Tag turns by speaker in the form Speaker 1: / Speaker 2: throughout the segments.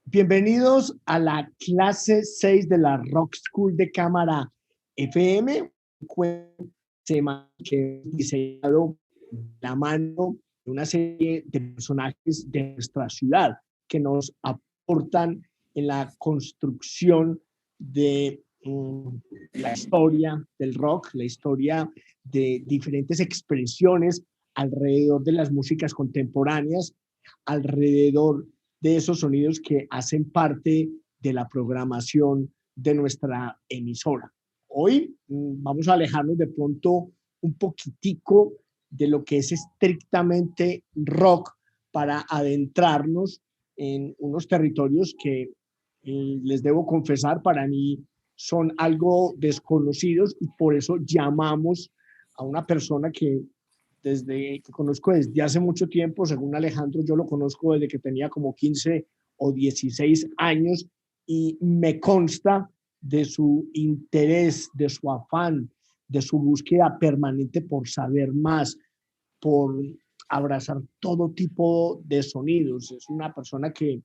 Speaker 1: Bienvenidos a la clase 6 de la Rock School de Cámara FM, tema que he diseñado de la mano de una serie de personajes de nuestra ciudad que nos aportan en la construcción de la historia del rock, la historia de diferentes expresiones alrededor de las músicas contemporáneas, alrededor de esos sonidos que hacen parte de la programación de nuestra emisora. Hoy vamos a alejarnos de pronto un poquitico de lo que es estrictamente rock para adentrarnos en unos territorios que les debo confesar, para mí son algo desconocidos, y por eso llamamos a una persona que conozco desde hace mucho tiempo. Según Alejandro, yo lo conozco desde que tenía como 15 o 16 años, y me consta de su interés, de su afán, de su búsqueda permanente por saber más, por abrazar todo tipo de sonidos. Es una persona que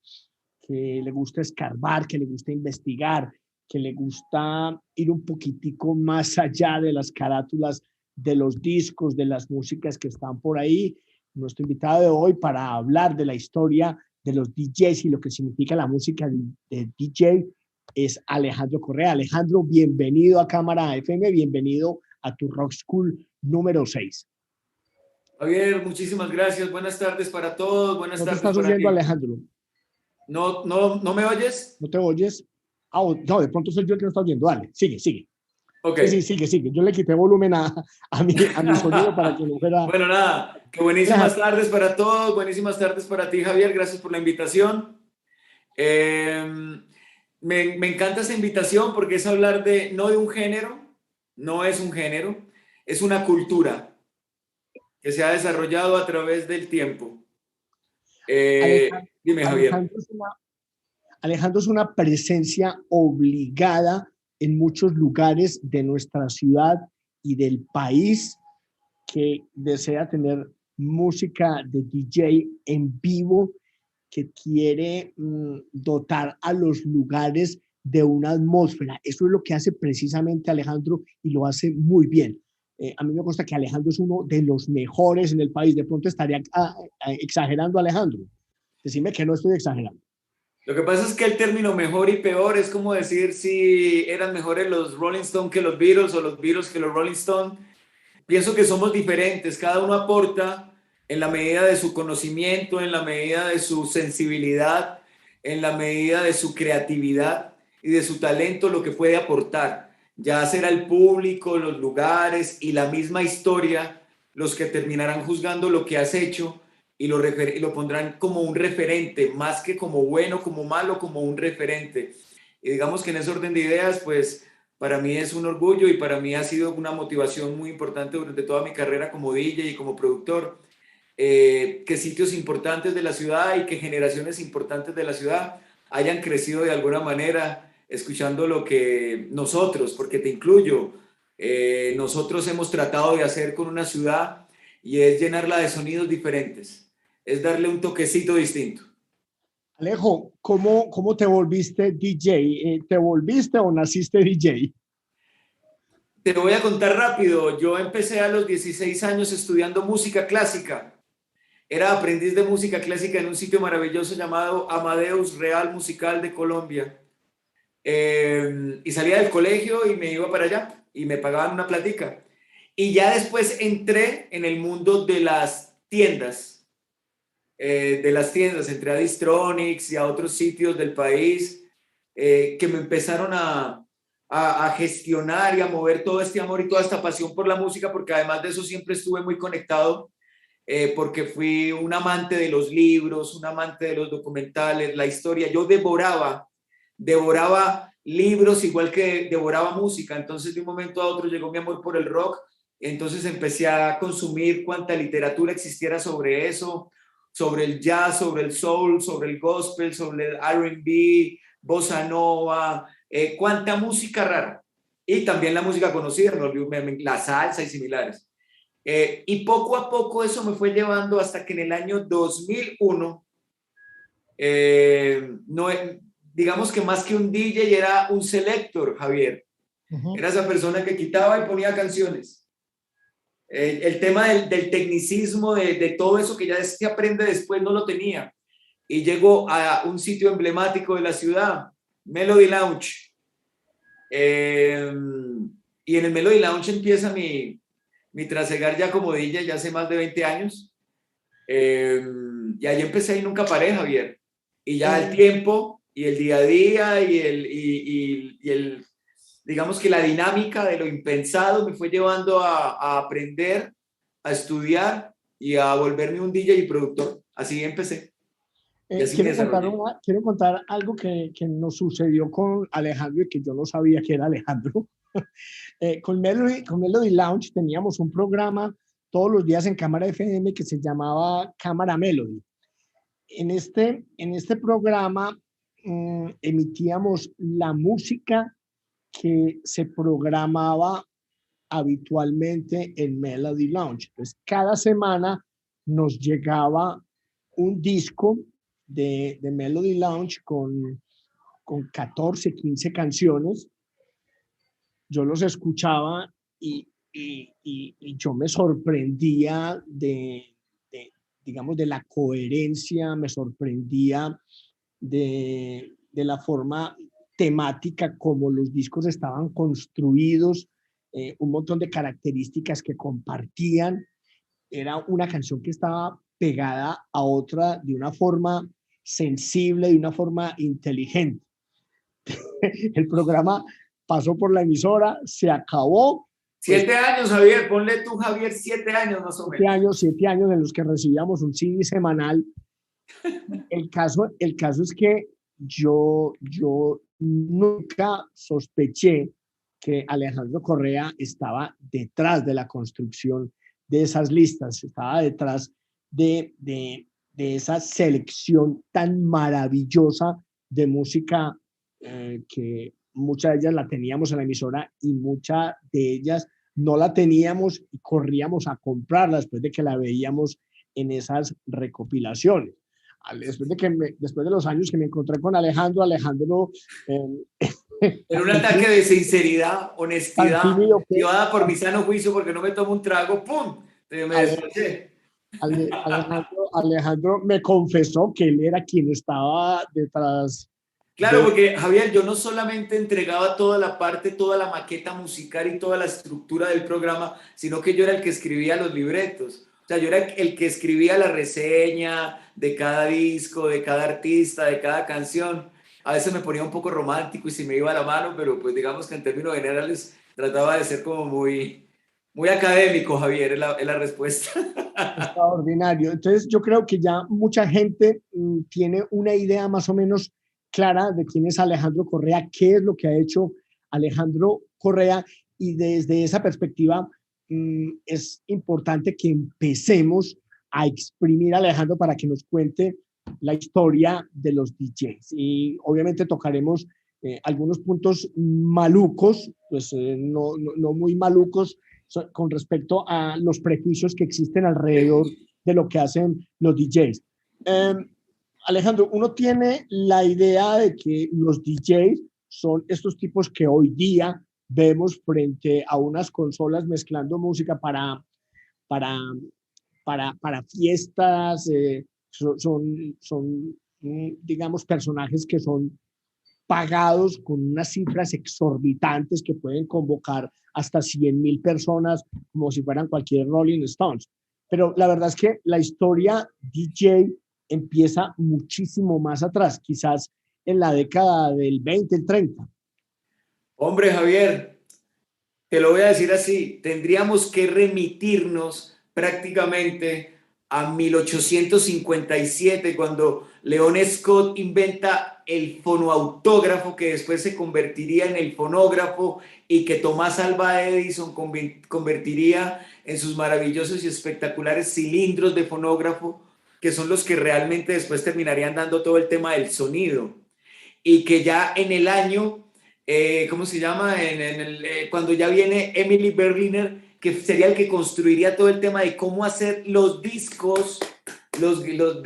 Speaker 1: le gusta escarbar, que le gusta investigar, que le gusta ir un poquitico más allá de las carátulas de los discos, de las músicas que están por ahí. Nuestro invitado de hoy para hablar de la historia de los DJs y lo que significa la música de DJ es Alejandro Correa. Alejandro, bienvenido a Cámara FM, bienvenido a tu Rock School número 6.
Speaker 2: Javier, muchísimas gracias. Buenas tardes para todos. Buenas
Speaker 1: ¿No te
Speaker 2: tardes
Speaker 1: estás
Speaker 2: para ti.
Speaker 1: oyendo, Alejandro?
Speaker 2: ¿No me oyes?
Speaker 1: ¿No te oyes? No, de pronto soy yo el que no está oyendo. Dale, sigue.
Speaker 2: Ok.
Speaker 1: Sí, sigue. Yo le quité volumen a mi sonido para que no fuera...
Speaker 2: Bueno, nada, que buenísimas tardes para todos. Buenísimas tardes para ti, Javier. Gracias por la invitación. Me encanta esa invitación porque es hablar no de un género, no es un género, es una cultura que se ha desarrollado a través del tiempo. Dime, Javier.
Speaker 1: Alejandro es una presencia obligada en muchos lugares de nuestra ciudad y del país que desea tener música de DJ en vivo, que quiere dotar a los lugares de una atmósfera. Eso es lo que hace precisamente Alejandro, y lo hace muy bien. A mí me consta que Alejandro es uno de los mejores en el país. De pronto estaría exagerando, Alejandro. Decime que no estoy exagerando.
Speaker 2: Lo que pasa es que el término mejor y peor es como decir si eran mejores los Rolling Stones que los Beatles o los Beatles que los Rolling Stones. Pienso que somos diferentes, cada uno aporta en la medida de su conocimiento, en la medida de su sensibilidad, en la medida de su creatividad y de su talento, lo que puede aportar. Ya será el público, los lugares y la misma historia los que terminarán juzgando lo que has hecho y lo pondrán como un referente, más que como bueno, como malo, como un referente. Y digamos que en ese orden de ideas, pues para mí es un orgullo y para mí ha sido una motivación muy importante durante toda mi carrera como DJ y como productor, que sitios importantes de la ciudad y que generaciones importantes de la ciudad hayan crecido de alguna manera escuchando lo que nosotros, porque te incluyo, nosotros hemos tratado de hacer con una ciudad, y es llenarla de sonidos diferentes, es darle un toquecito distinto.
Speaker 1: Alejo, ¿cómo te volviste DJ? ¿Te volviste o naciste DJ?
Speaker 2: Te voy a contar rápido. Yo empecé a los 16 años estudiando música clásica. Era aprendiz de música clásica en un sitio maravilloso llamado Amadeus Real Musical de Colombia. Y salía del colegio y me iba para allá y me pagaban una platica. Y ya después entré en el mundo de las tiendas. Entré a Distronics y a otros sitios del país que me empezaron a gestionar y a mover todo este amor y toda esta pasión por la música, porque además de eso siempre estuve muy conectado, porque fui un amante de los libros, un amante de los documentales, la historia. Yo devoraba libros igual que devoraba música. Entonces de un momento a otro llegó mi amor por el rock. Entonces empecé a consumir cuanta literatura existiera sobre eso, sobre el jazz, sobre el soul, sobre el gospel, sobre el R&B, bossa nova, cuánta música rara. Y también la música conocida, la salsa y similares. Y poco a poco eso me fue llevando hasta que en el año 2001 no, digamos que más que un DJ era un selector, Javier. Era esa persona que quitaba y ponía canciones. El tema del tecnicismo, de todo eso que ya se aprende después, no lo tenía. Y llego a un sitio emblemático de la ciudad, Melody Lounge. Y en el Melody Lounge empieza mi trasegar ya como DJ, ya hace más de 20 años. Y ahí empecé y nunca paré, Javier. Y ya el tiempo y el día a día y el digamos que la dinámica de lo impensado me fue llevando a aprender, a estudiar y a volverme un DJ y productor. Así empecé. Y así
Speaker 1: Quiero contar algo que nos sucedió con Alejandro y que yo no sabía que era Alejandro. Con Melody Lounge teníamos un programa todos los días en Cámara FM que se llamaba Cámara Melody. En este programa emitíamos la música que se programaba habitualmente en Melody Lounge. Entonces, cada semana nos llegaba un disco de Melody Lounge con 14, 15 canciones. Yo los escuchaba y yo me sorprendía digamos, de la coherencia, me sorprendía de la forma temática como los discos estaban construidos, un montón de características que compartían. Era una canción que estaba pegada a otra de una forma sensible, de una forma inteligente. El programa pasó por la emisora, se acabó.
Speaker 2: 7 años, Javier, ponle tú, Javier, 7 años más o menos.
Speaker 1: 7 años en los que recibíamos un CD semanal. El caso es que yo nunca sospeché que Alejandro Correa estaba detrás de la construcción de esas listas, estaba detrás de esa selección tan maravillosa de música que muchas de ellas la teníamos en la emisora y muchas de ellas no la teníamos y corríamos a comprarla después de que la veíamos en esas recopilaciones. Después de los años que me encontré con Alejandro
Speaker 2: en un ataque de sinceridad, honestidad, llevada por mi sano juicio porque no me tomo un trago, ¡pum! Me despaché.
Speaker 1: Alejandro me confesó que él era quien estaba detrás.
Speaker 2: Claro, porque Javier, yo no solamente entregaba toda la parte, toda la maqueta musical y toda la estructura del programa, sino que yo era el que escribía los libretos. O sea, yo era el que escribía la reseña de cada disco, de cada artista, de cada canción. A veces me ponía un poco romántico y se me iba la mano, pero pues digamos que en términos generales trataba de ser como muy académico, Javier, es la respuesta.
Speaker 1: Extraordinario. Entonces yo creo que ya mucha gente tiene una idea más o menos clara de quién es Alejandro Correa, qué es lo que ha hecho Alejandro Correa, y desde esa perspectiva es importante que empecemos a exprimir a Alejandro para que nos cuente la historia de los DJs. Y obviamente tocaremos algunos puntos malucos, pues no muy malucos, con respecto a los prejuicios que existen alrededor de lo que hacen los DJs. Alejandro, uno tiene la idea de que los DJs son estos tipos que hoy día vemos frente a unas consolas mezclando música para fiestas, son, digamos, personajes que son pagados con unas cifras exorbitantes que pueden convocar hasta 100,000 personas como si fueran cualquier Rolling Stones. Pero la verdad es que la historia DJ empieza muchísimo más atrás, quizás en la década del 20, el 30.
Speaker 2: Hombre, Javier, te lo voy a decir así, tendríamos que remitirnos prácticamente a 1857, cuando León Scott inventa el fonoautógrafo, que después se convertiría en el fonógrafo y que Tomás Alva Edison convertiría en sus maravillosos y espectaculares cilindros de fonógrafo, que son los que realmente después terminarían dando todo el tema del sonido. Y que ya en el año, ¿cómo se llama? Cuando ya viene Emily Berliner, que sería el que construiría todo el tema de cómo hacer los discos, los discos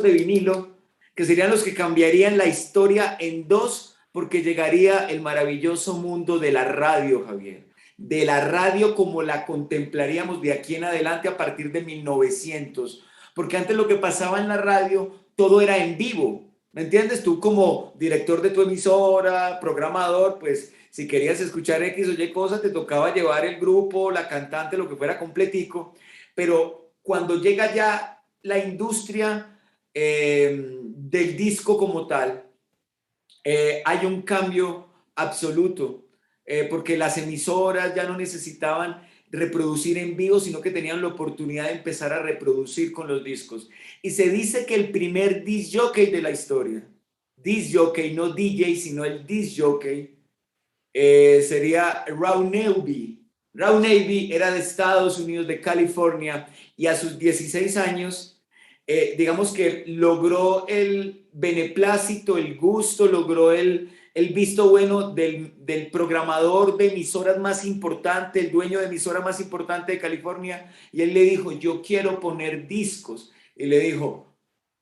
Speaker 2: de vinilo, que serían los que cambiarían la historia en dos, porque llegaría el maravilloso mundo de la radio, Javier. De la radio como la contemplaríamos de aquí en adelante a partir de 1900. Porque antes lo que pasaba en la radio, todo era en vivo. ¿Me entiendes? Tú como director de tu emisora, programador, pues si querías escuchar X o Y cosa, te tocaba llevar el grupo, la cantante, lo que fuera completico. Pero cuando llega ya la industria del disco como tal, hay un cambio absoluto, porque las emisoras ya no necesitaban reproducir en vivo, sino que tenían la oportunidad de empezar a reproducir con los discos. Y se dice que el primer disc jockey de la historia, disc jockey, no DJ, sino el disc jockey, sería Ron Nelby. Ron Nelby era de Estados Unidos, de California, y a sus 16 años, digamos que logró el beneplácito, el gusto, logró el visto bueno del programador de emisoras más importante, el dueño de emisora más importante de California, y él le dijo, yo quiero poner discos. Y le dijo,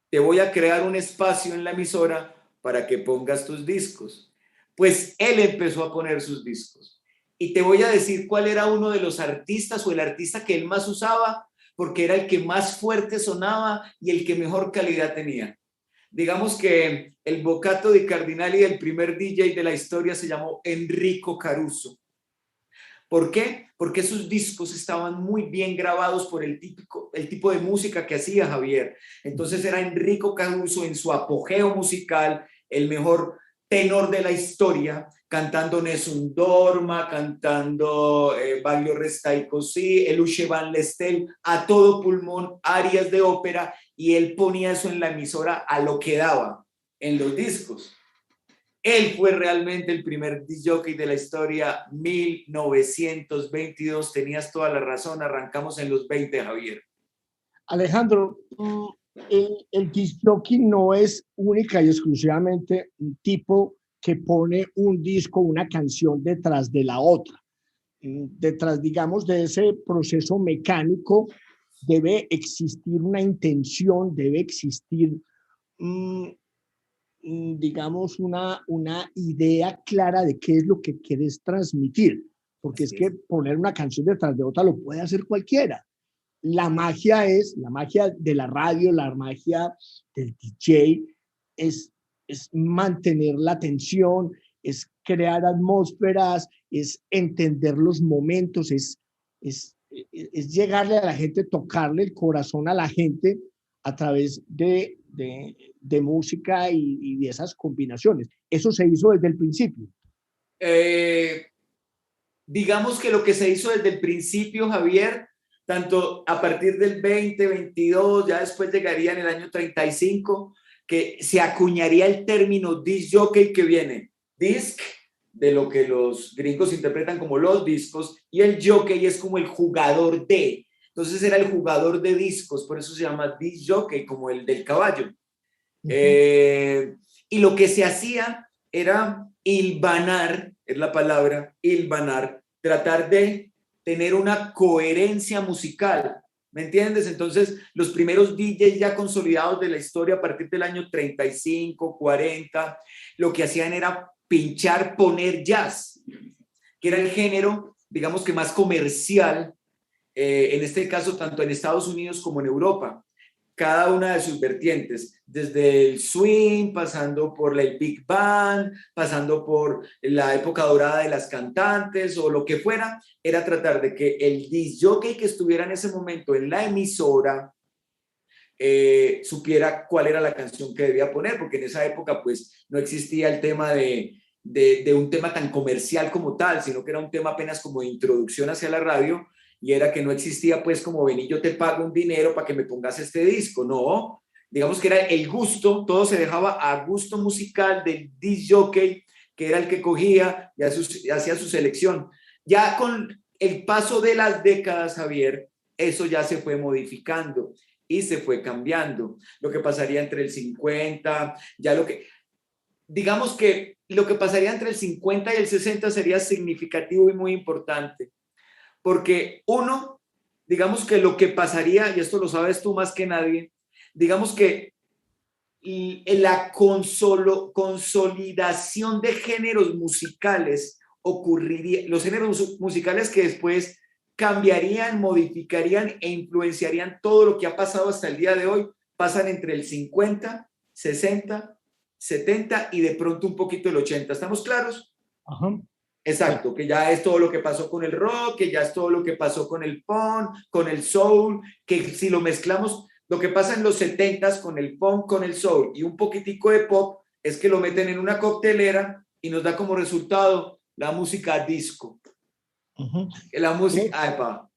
Speaker 2: te voy a crear un espacio en la emisora para que pongas tus discos. Pues él empezó a poner sus discos. Y te voy a decir cuál era uno de los artistas o el artista que él más usaba, porque era el que más fuerte sonaba y el que mejor calidad tenía. Digamos que el Bocato di Cardinali, el primer DJ de la historia, se llamó Enrico Caruso. ¿Por qué? Porque sus discos estaban muy bien grabados por el tipo de música que hacía Javier. Entonces era Enrico Caruso en su apogeo musical, el mejor tenor de la historia, cantando Nessun Dorma, cantando Baglio Restai Così, el Usce Van Lestel, a todo pulmón, arias de ópera, y él ponía eso en la emisora a lo que daba en los discos. Él fue realmente el primer disc jockey de la historia, 1922. Tenías toda la razón, arrancamos en los 20, Javier.
Speaker 1: Alejandro, el disc jockey no es única y exclusivamente un tipo que pone un disco, una canción detrás de la otra. Detrás, digamos, de ese proceso mecánico debe existir una intención, debe existir digamos, una idea clara de qué es lo que quieres transmitir, porque es que poner una canción detrás de otra lo puede hacer cualquiera. La magia de la radio, la magia del DJ es mantener la atención, es crear atmósferas, es entender los momentos, es llegarle a la gente, tocarle el corazón a la gente a través de música y de esas combinaciones. Eso se hizo desde el principio.
Speaker 2: Digamos que lo que se hizo desde el principio, Javier, tanto a partir del 2022, ya después llegaría en el año 35, que se acuñaría el término disc jockey, que viene disc, de lo que los gringos interpretan como los discos, y el jockey es como el jugador de. Entonces era el jugador de discos, por eso se llama disc jockey, como el del caballo. Y lo que se hacía era hilvanar, es la palabra, hilvanar, tratar de tener una coherencia musical, ¿me entiendes? Entonces, los primeros DJs ya consolidados de la historia a partir del año 35, 40, lo que hacían era pinchar, poner jazz, que era el género, digamos que más comercial, en este caso, tanto en Estados Unidos como en Europa. Cada una de sus vertientes, desde el swing, pasando por el big band, pasando por la época dorada de las cantantes o lo que fuera, era tratar de que el disc jockey que estuviera en ese momento en la emisora supiera cuál era la canción que debía poner, porque en esa época pues no existía el tema de un tema tan comercial como tal, sino que era un tema apenas como de introducción hacia la radio. Y era que no existía pues como ven y yo te pago un dinero para que me pongas este disco, no, digamos que era el gusto, todo se dejaba a gusto musical del disc jockey, que era el que cogía y hacía su selección. Ya con el paso de las décadas, Javier, eso ya se fue modificando y se fue cambiando. Lo que pasaría entre el 50, digamos que lo que pasaría entre el 50 y el 60 sería significativo y muy importante. Porque uno, digamos que lo que pasaría, y esto lo sabes tú más que nadie, digamos que la consolidación de géneros musicales ocurriría, los géneros musicales que después cambiarían, modificarían e influenciarían todo lo que ha pasado hasta el día de hoy, pasan entre el 50, 60, 70 y de pronto un poquito el 80. ¿Estamos claros?
Speaker 1: Ajá.
Speaker 2: Exacto, que ya es todo lo que pasó con el rock, que ya es todo lo que pasó con el funk, con el soul, que si lo mezclamos, lo que pasa en los 70s con el funk, con el soul y un poquitico de pop, es que lo meten en una coctelera y nos da como resultado la música disco.
Speaker 1: Ujú.
Speaker 2: La música, epa.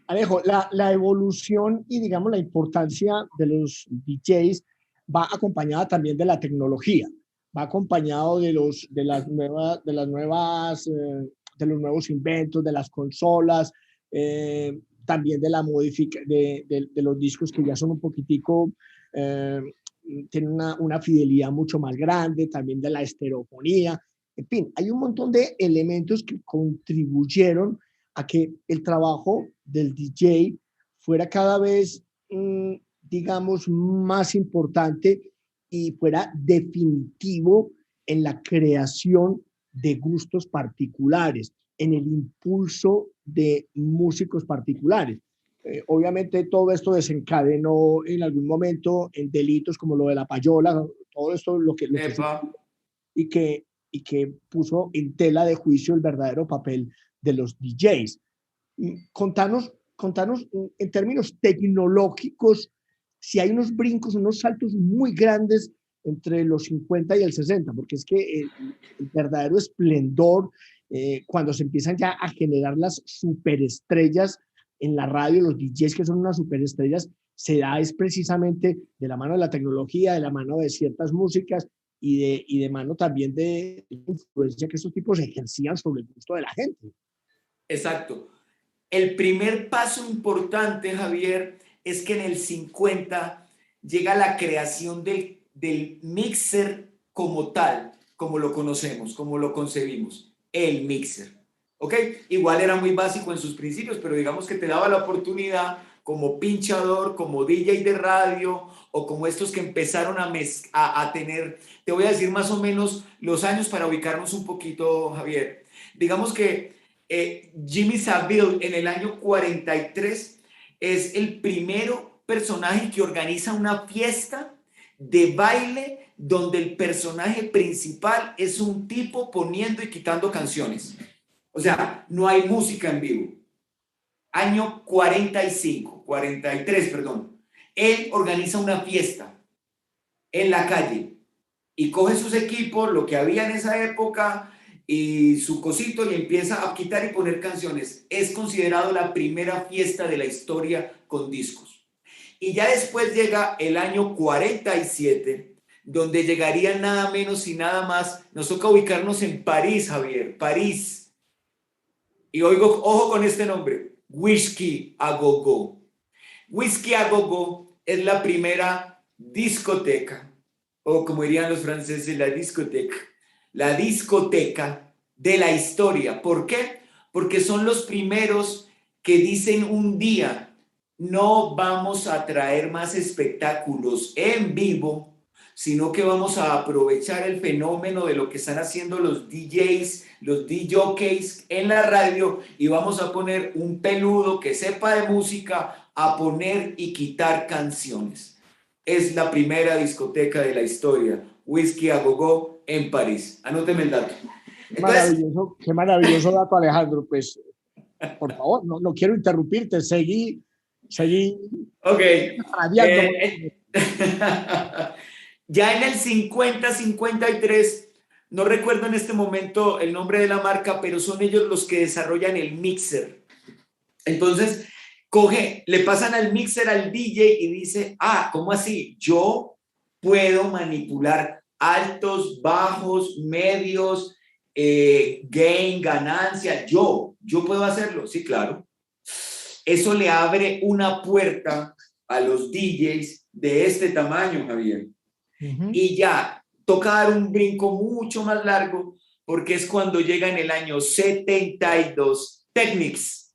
Speaker 1: Alejo, la evolución y digamos la importancia de los DJs va acompañada también de la tecnología, va acompañado de los nuevos inventos, de las consolas, también de la de los discos que ya son un poquitico, eh, tienen una fidelidad mucho más grande, también de la estereofonía. En fin, hay un montón de elementos que contribuyeron a que el trabajo del DJ fuera cada vez, digamos, más importante y fuera definitivo en la creación de gustos particulares, en el impulso de músicos particulares. Obviamente todo esto desencadenó en algún momento en delitos como lo de la payola, todo esto lo que y que, y que puso en tela de juicio el verdadero papel de los DJs. Contanos en términos tecnológicos si hay unos brincos, unos saltos muy grandes entre los 50 y el 60, porque es que el verdadero esplendor, cuando se empiezan ya a generar las superestrellas en la radio, los DJs que son unas superestrellas, se da es precisamente de la mano de la tecnología, de la mano de ciertas músicas y de mano también de influencia que estos tipos ejercían sobre el gusto de la gente.
Speaker 2: Exacto. El primer paso importante, Javier, es que en el 50 llega la creación del mixer como tal, como lo conocemos, como lo concebimos, el mixer. ¿Ok? Igual era muy básico en sus principios, pero digamos que te daba la oportunidad como pinchador, como DJ de radio o como estos que empezaron a tener, te voy a decir más o menos los años para ubicarnos un poquito, Javier. Digamos que Jimmy Savile en el año 43 es el primero personaje que organiza una fiesta de baile donde el personaje principal es un tipo poniendo y quitando canciones. O sea, no hay música en vivo. Año 45, 43, perdón. Él organiza una fiesta en la calle y coge sus equipos, lo que había en esa época y su cosito y empieza a quitar y poner canciones. Es considerado la primera fiesta de la historia con discos. Y ya después llega el año 47, donde llegaría nada menos y nada más. Nos toca ubicarnos en París, Javier, París. Y oigo, ojo con este nombre, Whisky a Go Go. Whisky a Go Go es la primera discoteca, o como dirían los franceses, la discoteca de la historia. ¿Por qué? Porque son los primeros que dicen un día, no vamos a traer más espectáculos en vivo, sino que vamos a aprovechar el fenómeno de lo que están haciendo los DJs, los DJs en la radio y vamos a poner un peludo que sepa de música a poner y quitar canciones. Es la primera discoteca de la historia, Whisky a Go Go en París. Anóteme el dato.
Speaker 1: Entonces, qué maravilloso dato, Alejandro. Pues, por favor, no quiero interrumpirte. Seguí
Speaker 2: ok.
Speaker 1: radiando.
Speaker 2: Ya en el 50-53, no recuerdo en este momento el nombre de la marca, pero son ellos los que desarrollan el mixer. Entonces, le pasan al mixer al DJ y dice, ¿cómo así? Yo puedo manipular altos, bajos, medios, gain, ganancia. Yo puedo hacerlo. Sí, claro. Eso le abre una puerta a los DJs de este tamaño, Javier. Y ya toca dar un brinco mucho más largo porque es cuando llega en el año 72 Technics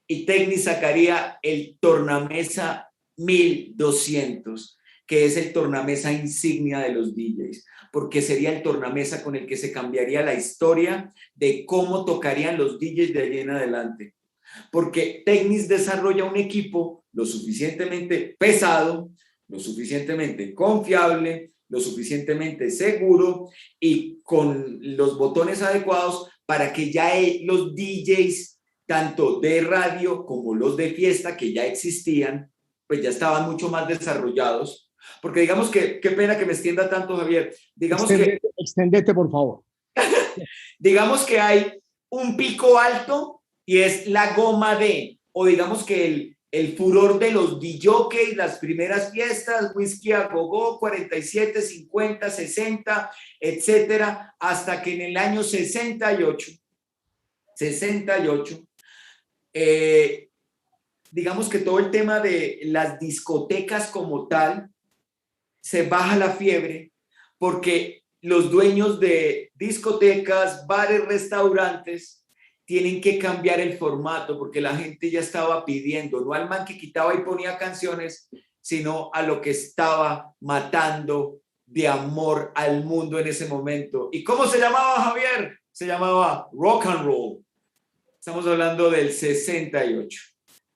Speaker 2: y Technics sacaría el tornamesa 1200, que es el tornamesa insignia de los DJs, porque sería el tornamesa con el que se cambiaría la historia de cómo tocarían los DJs de allí en adelante. Porque Technics desarrolla un equipo lo suficientemente pesado, lo suficientemente confiable, lo suficientemente seguro y con los botones adecuados para que ya los DJs, tanto de radio como los de fiesta que ya existían, pues ya estaban mucho más desarrollados. Porque digamos que, qué pena que me extienda tanto, Javier,
Speaker 1: Extendete, por favor.
Speaker 2: Digamos que hay un pico alto y es la goma de, o digamos que el furor de los DJs, las primeras fiestas, whisky a gogo, 47, 50, 60, etcétera, hasta que en el año 68, digamos que todo el tema de las discotecas como tal, se baja la fiebre porque los dueños de discotecas, bares, restaurantes tienen que cambiar el formato porque la gente ya estaba pidiendo, no al man que quitaba y ponía canciones, sino a lo que estaba matando de amor al mundo en ese momento. ¿Y cómo se llamaba, Javier? Se llamaba rock and roll. Estamos hablando del 68.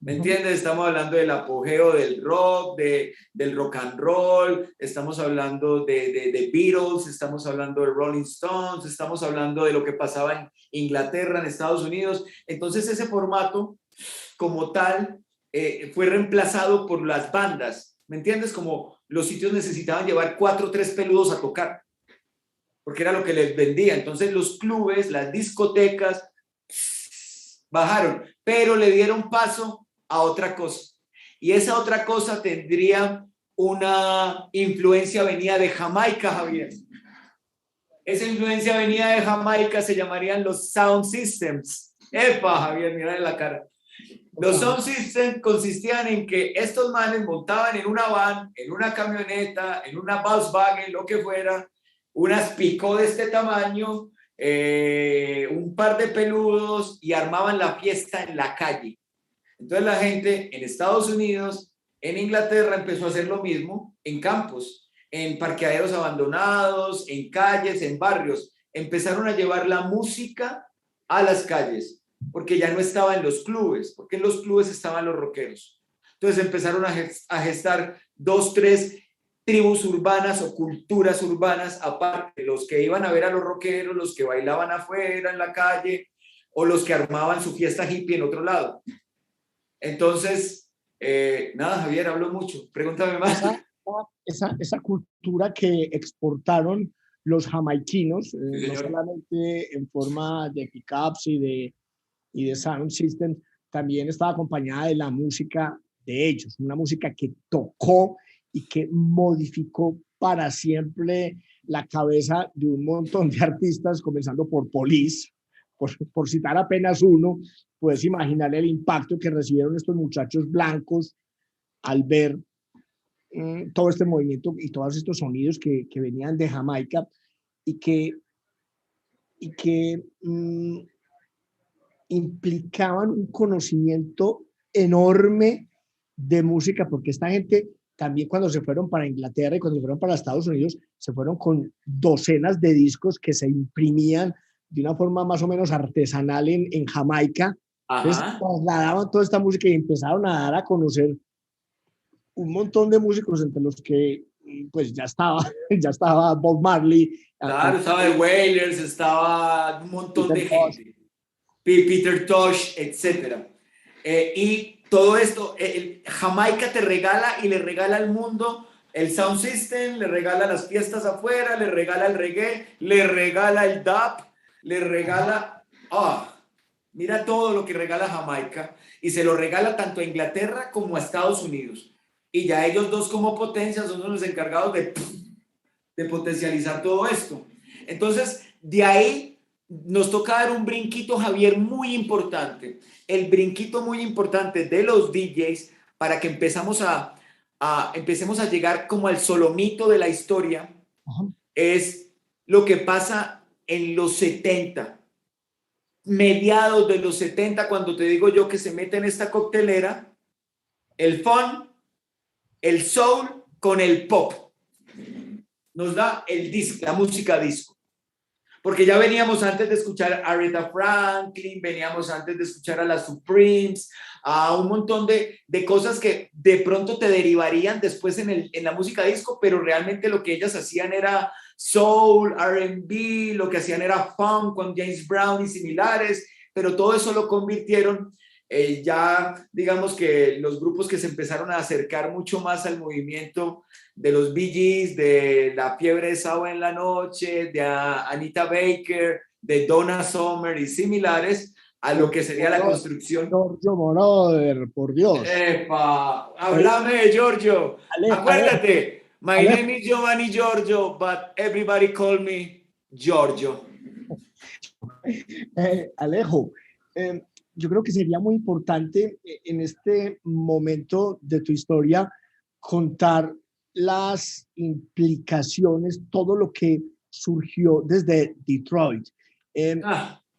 Speaker 2: ¿Me entiendes? Estamos hablando del apogeo del rock, del rock and roll, estamos hablando de Beatles, estamos hablando de Rolling Stones, estamos hablando de lo que pasaba en Inglaterra, en Estados Unidos. Entonces ese formato como tal fue reemplazado por las bandas, ¿me entiendes? Como los sitios necesitaban llevar 4 o 3 peludos a tocar, porque era lo que les vendía. Entonces los clubes, las discotecas bajaron, pero le dieron paso a otra cosa. Y esa otra cosa tendría una influencia venida de Jamaica, Javier. Esa influencia venida de Jamaica se llamarían los sound systems. Epa, Javier, mira la cara. Los sound systems consistían en que estos manes montaban en una van, en una camioneta, en una Volkswagen, lo que fuera, unas picó de este tamaño, un par de peludos y armaban la fiesta en la calle. Entonces la gente en Estados Unidos, en Inglaterra, empezó a hacer lo mismo en campos, en parqueaderos abandonados, en calles, en barrios. Empezaron a llevar la música a las calles, porque ya no estaba en los clubes, porque en los clubes estaban los rockeros. Entonces empezaron a gestar 2, 3 tribus urbanas o culturas urbanas, aparte, los que iban a ver a los rockeros, los que bailaban afuera en la calle, o los que armaban su fiesta hippie en otro lado. Entonces, nada, Javier, hablo mucho. Pregúntame más.
Speaker 1: Esa cultura que exportaron los jamaiquinos,
Speaker 2: Sí,
Speaker 1: no solamente en forma de pickups y de sound system, también estaba acompañada de la música de ellos, una música que tocó y que modificó para siempre la cabeza de un montón de artistas, comenzando por Police, por citar apenas uno. Puedes imaginar el impacto que recibieron estos muchachos blancos al ver todo este movimiento y todos estos sonidos que venían de Jamaica y que implicaban un conocimiento enorme de música, porque esta gente también cuando se fueron para Inglaterra y cuando se fueron para Estados Unidos, se fueron con docenas de discos que se imprimían de una forma más o menos artesanal en Jamaica. Entonces trasladaban toda esta música y empezaron a dar a conocer un montón de músicos, entre los que pues ya estaba Bob Marley.
Speaker 2: Claro, estaba The Wailers, estaba un montón de gente. Peter Tosh, etc. Y todo esto, Jamaica te regala y le regala al mundo el sound system, le regala las fiestas afuera, le regala el reggae, le regala el dub, le regala... mira todo lo que regala Jamaica y se lo regala tanto a Inglaterra como a Estados Unidos. Y ya ellos dos como potencia son los encargados de potencializar todo esto. Entonces, de ahí nos toca dar un brinquito, Javier, muy importante. El brinquito muy importante de los DJs para que empecemos a llegar como al solomito de la historia. Es lo que pasa en los 70, mediados de los 70, cuando te digo yo que se mete en esta coctelera el funk, el soul con el pop. Nos da la música disco. Porque ya veníamos antes de escuchar a Aretha Franklin, veníamos antes de escuchar a las Supremes, a un montón de cosas que de pronto te derivarían después en la música disco, pero realmente lo que ellas hacían era soul, R&B, lo que hacían era funk con James Brown y similares, pero todo eso lo convirtieron ya, digamos que los grupos que se empezaron a acercar mucho más al movimiento de los Bee Gees, de La Fiebre de Sábado en la Noche, de Anita Baker, de Donna Summer y similares, a lo que sería la construcción.
Speaker 1: Giorgio Moroder, por Dios.
Speaker 2: ¡Epa! ¡Háblame de Giorgio! Acuérdate, my name is Giovanni Giorgio, but everybody call me Giorgio.
Speaker 1: Alejo, yo creo que sería muy importante en este momento de tu historia contar las implicaciones, todo lo que surgió desde Detroit. En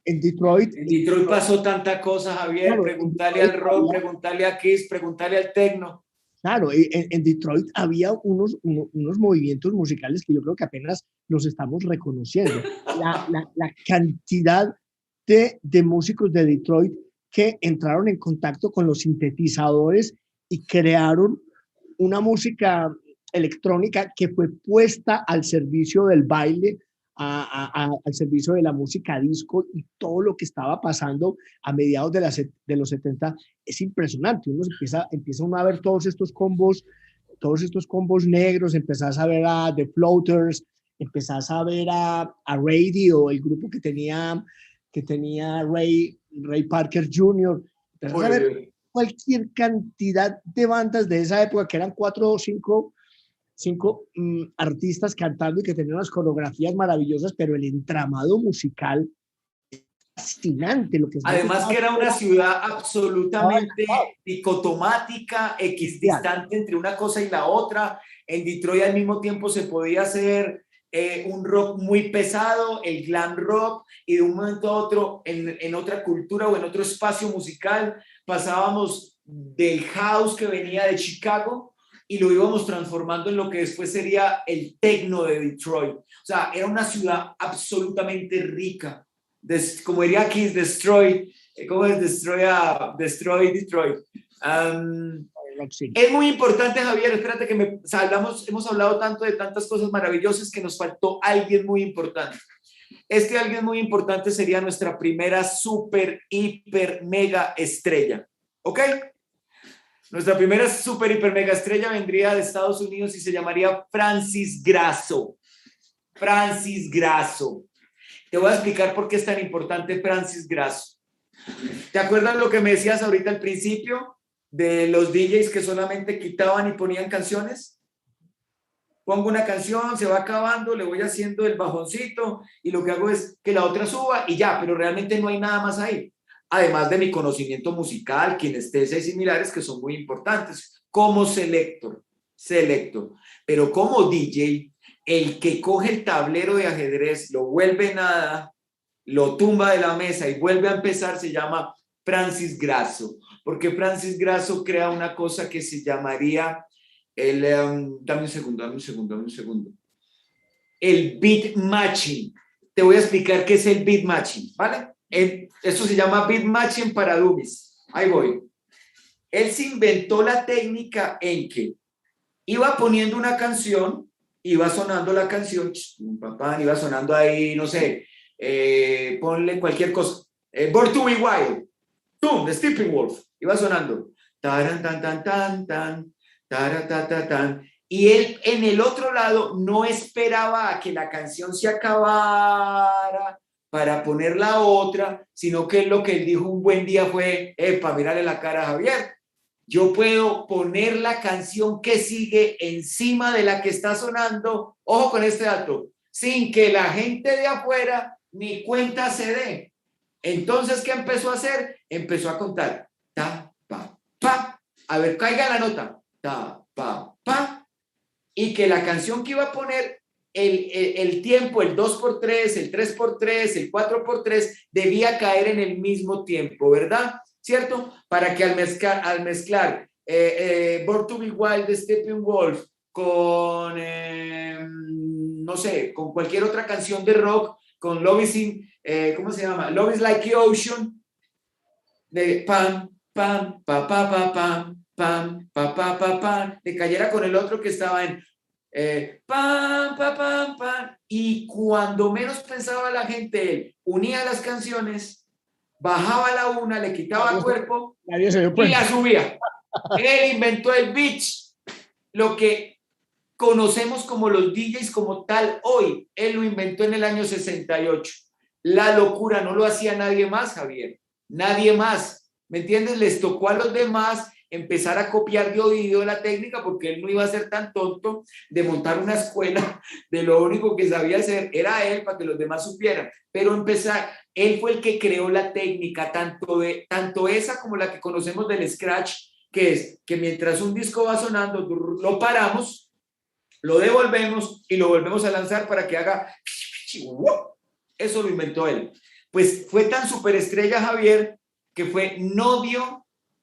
Speaker 1: Detroit
Speaker 2: pasó tanta cosa, Javier. Claro, preguntarle al rock, preguntarle a Kiss, preguntarle al techno.
Speaker 1: Claro, en Detroit había unos movimientos musicales que yo creo que apenas los estamos reconociendo. La cantidad de músicos de Detroit que entraron en contacto con los sintetizadores y crearon una música electrónica que fue puesta al servicio del baile, al servicio de la música disco, y todo lo que estaba pasando a mediados de los 70 es impresionante. Uno empieza uno a ver todos estos combos negros, empezás a ver a The Floaters, empezás a ver a Radio, el grupo que tenía Ray Parker Jr., empezás a ver cualquier cantidad de bandas de esa época, que eran 4 o 5 artistas cantando y que tenían unas coreografías maravillosas, pero el entramado musical es fascinante.
Speaker 2: Además que era una ciudad absolutamente dicotomática, equidistante entre una cosa y la otra. En Detroit al mismo tiempo se podía hacer un rock muy pesado, el glam rock, y de un momento a otro en otra cultura o en otro espacio musical pasábamos del house que venía de Chicago y lo íbamos transformando en lo que después sería el techno de Detroit. O sea, era una ciudad absolutamente rica. Como diría aquí, ¿cómo es? Destroy Detroit. Es muy importante, Javier, espérate que hemos hablado tanto de tantas cosas maravillosas que nos faltó alguien muy importante. Este alguien muy importante sería nuestra primera super, hiper, mega estrella. ¿Ok? Nuestra primera super, hiper, mega estrella vendría de Estados Unidos y se llamaría Francis Grasso. Francis Grasso. Te voy a explicar por qué es tan importante Francis Grasso. ¿Te acuerdas lo que me decías ahorita al principio de los DJs que solamente quitaban y ponían canciones? Pongo una canción, se va acabando, le voy haciendo el bajoncito y lo que hago es que la otra suba y ya, pero realmente no hay nada más ahí. Además de mi conocimiento musical, kinestesia y similares que son muy importantes, como selector. Pero como DJ, el que coge el tablero de ajedrez, lo vuelve nada, lo tumba de la mesa y vuelve a empezar, se llama Francis Grasso, porque Francis Grasso crea una cosa que se llamaría dame un segundo. El beat matching. Te voy a explicar qué es el beat matching, ¿vale? Esto se llama beat matching para dummies. Ahí voy. Él se inventó la técnica en que iba poniendo una canción, iba sonando la canción, iba sonando ahí, no sé, ponle cualquier cosa. Born to be Wild, de Steppenwolf, iba sonando. Taran, tan, tan, tan, tan, taran, ta, ta, tan. Y él en el otro lado no esperaba a que la canción se acabara para poner la otra, sino que lo que él dijo un buen día fue, epa, mírale la cara a Javier, yo puedo poner la canción que sigue encima de la que está sonando, ojo con este dato, sin que la gente de afuera ni cuenta se dé. Entonces, ¿qué empezó a hacer? Empezó a contar, ta, pa, pa, a ver, caiga la nota, ta, pa, pa, y que la canción que iba a poner, el tiempo, el 2x3, el 3x3, el 4x3, debía caer en el mismo tiempo, ¿verdad? ¿Cierto? Para que al mezclar Born to be Wild de Steppenwolf con, no sé, con cualquier otra canción de rock, con Love is ¿cómo se llama? Love is Like the Ocean, de pam, pam, pa, pa, pa, pam, pam, pa, pa, pa, pam, de cayera con el otro que estaba en pam, pa, pam, pam, y cuando menos pensaba la gente, él unía las canciones, bajaba la una, le quitaba cuerpo
Speaker 1: Nadie se dio
Speaker 2: y
Speaker 1: cuenta.
Speaker 2: la subía. Él inventó el beach, lo que conocemos como los DJs como tal hoy. Él lo inventó en el año 68. La locura no lo hacía nadie más, Javier. Nadie más. ¿Me entiendes? Les tocó a los demás empezar a copiar de oído la técnica porque él no iba a ser tan tonto de montar una escuela de lo único que sabía hacer era él para que los demás supieran. Pero empezar, él fue el que creó la técnica, tanto esa como la que conocemos del scratch, que es que mientras un disco va sonando, lo paramos, lo devolvemos y lo volvemos a lanzar para que haga... Eso lo inventó él. Pues fue tan superestrella Javier que fue novio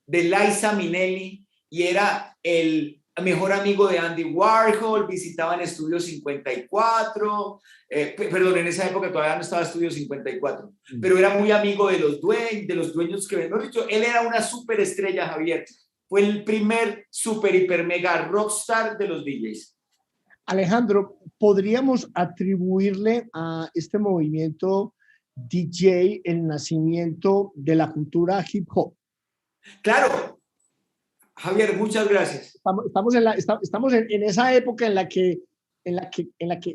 Speaker 2: de Liza Minnelli y era el mejor amigo de Andy Warhol, visitaban Estudio 54, perdón, en esa época todavía no estaba Estudio 54, pero era muy amigo de los dueños que ven, dicho, él era una superestrella, Javier. Fue el primer super, hiper, mega rockstar de los DJs.
Speaker 1: Alejandro, ¿podríamos atribuirle a este movimiento DJ el nacimiento de la cultura hip hop?
Speaker 2: Claro, Javier, muchas gracias.
Speaker 1: Estamos en esa época en la que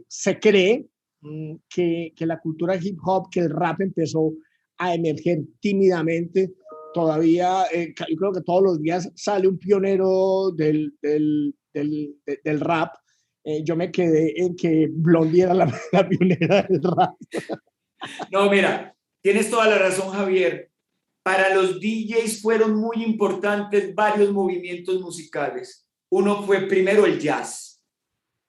Speaker 1: se cree que la cultura hip hop, que el rap empezó a emerger tímidamente. Todavía, yo creo que todos los días sale un pionero del rap. Yo me quedé en que Blondie era la pionera del rap.
Speaker 2: No, mira, tienes toda la razón, Javier. Para los DJs fueron muy importantes varios movimientos musicales. Uno fue primero el jazz.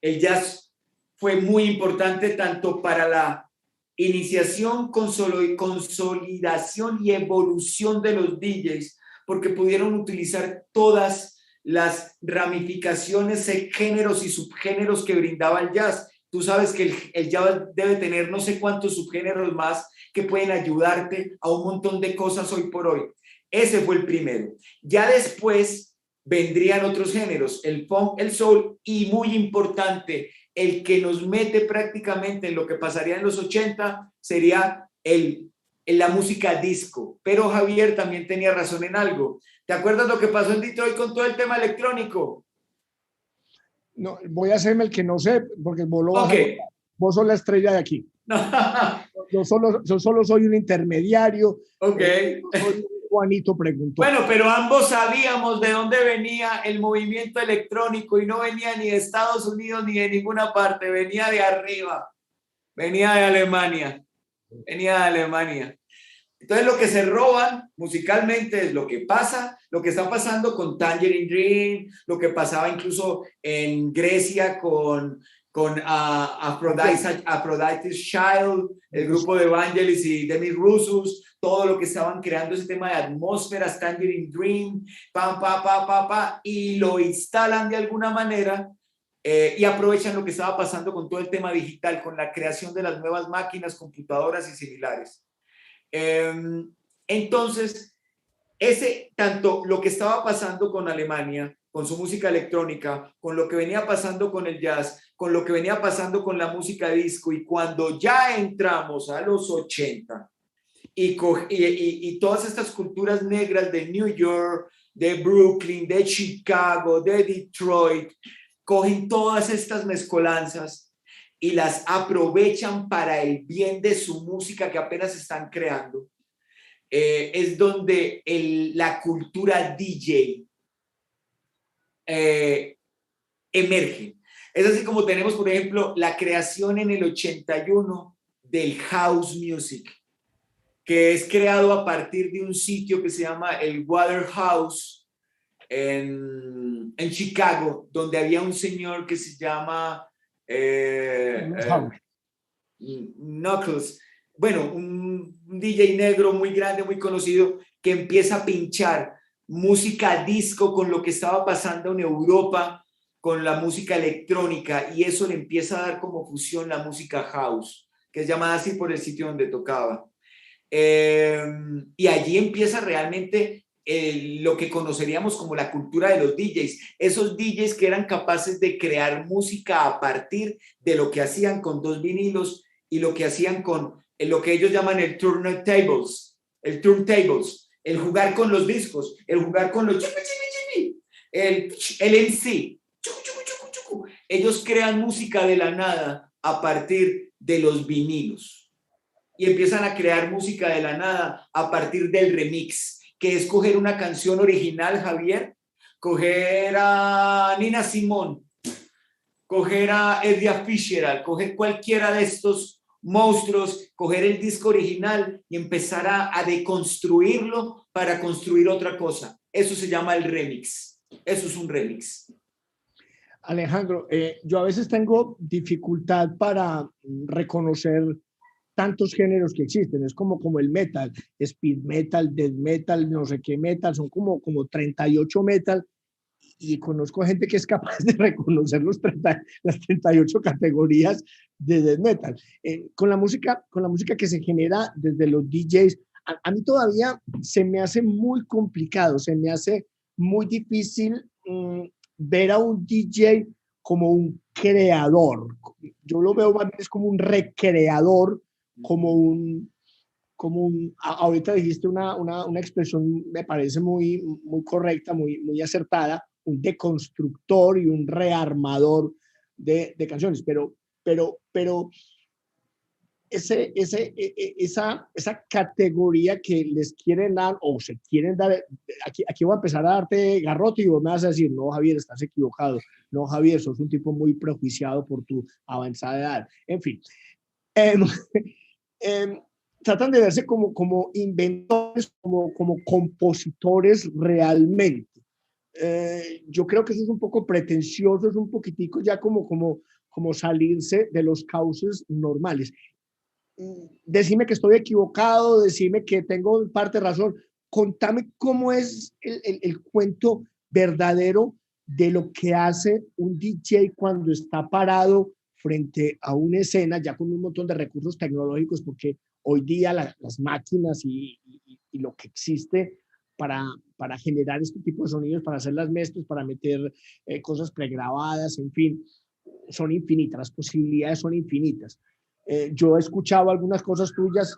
Speaker 2: El jazz fue muy importante tanto para la iniciación, consolidación y evolución de los DJs, porque pudieron utilizar todas las ramificaciones, géneros y subgéneros que brindaba el jazz. Tú sabes que el jazz debe tener no sé cuántos subgéneros más que pueden ayudarte a un montón de cosas hoy por hoy. Ese fue el primero. Ya después vendrían otros géneros, el funk, el soul y muy importante, el que nos mete prácticamente en lo que pasaría en los 80 sería la música disco. Pero Javier también tenía razón en algo. ¿Te acuerdas lo que pasó en Detroit con todo el tema electrónico?
Speaker 1: No, voy a hacerme el que no sé, porque vos lo vas
Speaker 2: Okay.
Speaker 1: vos sos la estrella de aquí. Yo solo soy un intermediario.
Speaker 2: Ok.
Speaker 1: Soy Juanito preguntó.
Speaker 2: Bueno, pero ambos sabíamos de dónde venía el movimiento electrónico y no venía ni de Estados Unidos ni de ninguna parte, venía de arriba, venía de Alemania, venía de Alemania. Entonces lo que se roban musicalmente es lo que pasa, lo que está pasando con Tangerine Dream, lo que pasaba incluso en Grecia con Aphrodite's Child, el grupo de Vangelis y Demis Roussos, todo lo que estaban creando ese tema de atmósferas, Tangerine Dream, y lo instalan de alguna manera y aprovechan lo que estaba pasando con todo el tema digital, con la creación de las nuevas máquinas, computadoras y similares. Entonces, tanto lo que estaba pasando con Alemania, con su música electrónica, con lo que venía pasando con el jazz, con lo que venía pasando con la música disco, y cuando ya entramos a los 80 y todas estas culturas negras de New York, de Brooklyn, de Chicago, de Detroit, cogen todas estas mezcolanzas y las aprovechan para el bien de su música que apenas están creando. Es donde la cultura DJ emerge. Es así como tenemos, por ejemplo, la creación en el 81 del house music, que es creado a partir de un sitio que se llama el Waterhouse en Chicago, donde había un señor que se llama Knuckles, bueno, un DJ negro muy grande, muy conocido, que empieza a pinchar música disco con lo que estaba pasando en Europa, con la música electrónica y eso le empieza a dar como fusión la música house, que es llamada así por el sitio donde tocaba. Y allí empieza realmente lo que conoceríamos como la cultura de los DJs, esos DJs que eran capaces de crear música a partir de lo que hacían con dos vinilos y lo que hacían con lo que ellos llaman el jugar con los discos, el jugar con los el MC. Ellos crean música de la nada a partir de los vinilos y empiezan a crear música de la nada a partir del remix, que es coger una canción original, Javier, coger a Nina Simone, coger a Edith Fischer, coger cualquiera de estos monstruos, coger el disco original y empezar a deconstruirlo para construir otra cosa. Eso se llama el remix. Eso es un remix.
Speaker 1: Alejandro, yo a veces tengo dificultad para reconocer tantos géneros que existen. Es como el metal, speed metal, death metal, no sé qué metal, son como 38 metal y conozco gente que es capaz de reconocer las 38 categorías de death metal. Con la música que se genera desde los DJs, a mí todavía se me hace muy complicado, se me hace muy difícil ver a un DJ como un creador. Yo lo veo más bien como un recreador, ahorita dijiste una expresión, me parece muy correcta, muy acertada, un deconstructor y un rearmador de canciones, pero esa categoría que les quieren dar o se quieren dar, aquí voy a empezar a darte garrote y vos me vas a decir, no, Javier, estás equivocado, no, Javier, sos un tipo muy prejuiciado por tu avanzada edad, en fin. Tratan de verse como inventores, como compositores realmente. Yo creo que eso es un poco pretencioso, es un poquitico ya como salirse de los cauces normales. Decime que estoy equivocado, decime que tengo parte de razón. Contame cómo es el cuento verdadero de lo que hace un DJ cuando está parado frente a una escena, ya con un montón de recursos tecnológicos, porque hoy día las máquinas y lo que existe para generar este tipo de sonidos, para hacer las mezclas, para meter cosas pregrabadas, en fin, son infinitas, las posibilidades son infinitas. Yo he escuchado algunas cosas tuyas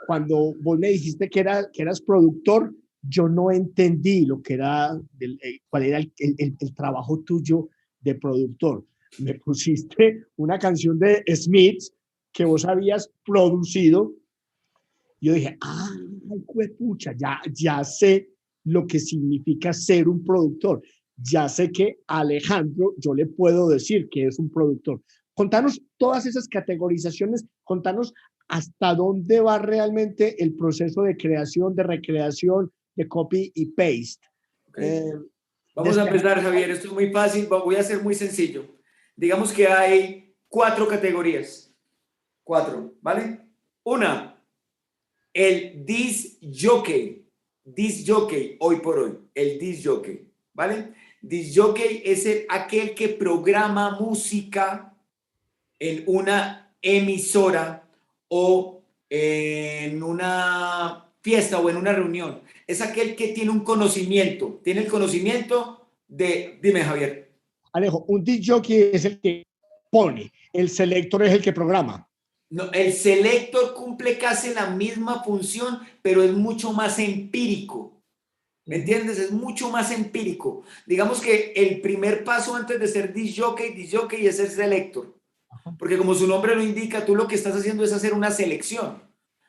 Speaker 1: cuando vos me dijiste que eras productor, yo no entendí lo que era, cuál era el trabajo tuyo de productor. Me pusiste una canción de Smiths que vos habías producido. Yo dije, pucha, ya sé lo que significa ser un productor. Ya sé que a Alejandro yo le puedo decir que es un productor. Contanos todas esas categorizaciones, contanos hasta dónde va realmente el proceso de creación, de recreación, de copy y paste.
Speaker 2: Okay. Vamos a empezar, Javier. Esto es muy fácil. Voy a ser muy sencillo. Digamos que hay 4 categorías. 4, ¿vale? Una, el disc jockey. Disc jockey, hoy por hoy. El disc jockey, ¿vale? Disc jockey es aquel que programa música en una emisora o en una fiesta o en una reunión. Es aquel que tiene un conocimiento, tiene el conocimiento de... Dime, Javier.
Speaker 1: Alejo, un disc jockey es el que pone, el selector es el que programa.
Speaker 2: No, el selector cumple casi la misma función, pero es mucho más empírico. ¿Me entiendes? Es mucho más empírico. Digamos que el primer paso antes de ser disc jockey es ser selector. Porque como su nombre lo indica, tú lo que estás haciendo es hacer una selección.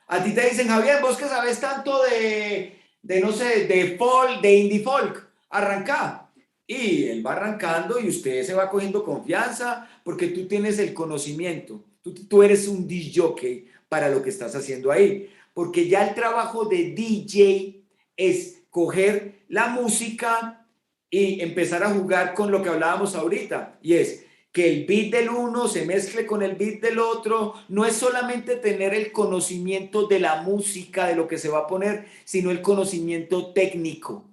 Speaker 2: A ti te dicen, Javier, vos que sabes tanto de no sé, de folk, de indie folk, arranca. Y él va arrancando y usted se va cogiendo confianza porque tú tienes el conocimiento. Tú eres un disc jockey para lo que estás haciendo ahí. Porque ya el trabajo de DJ es coger la música y empezar a jugar con lo que hablábamos ahorita. Y es que el beat del uno se mezcle con el beat del otro. No es solamente tener el conocimiento de la música, de lo que se va a poner, sino el conocimiento técnico.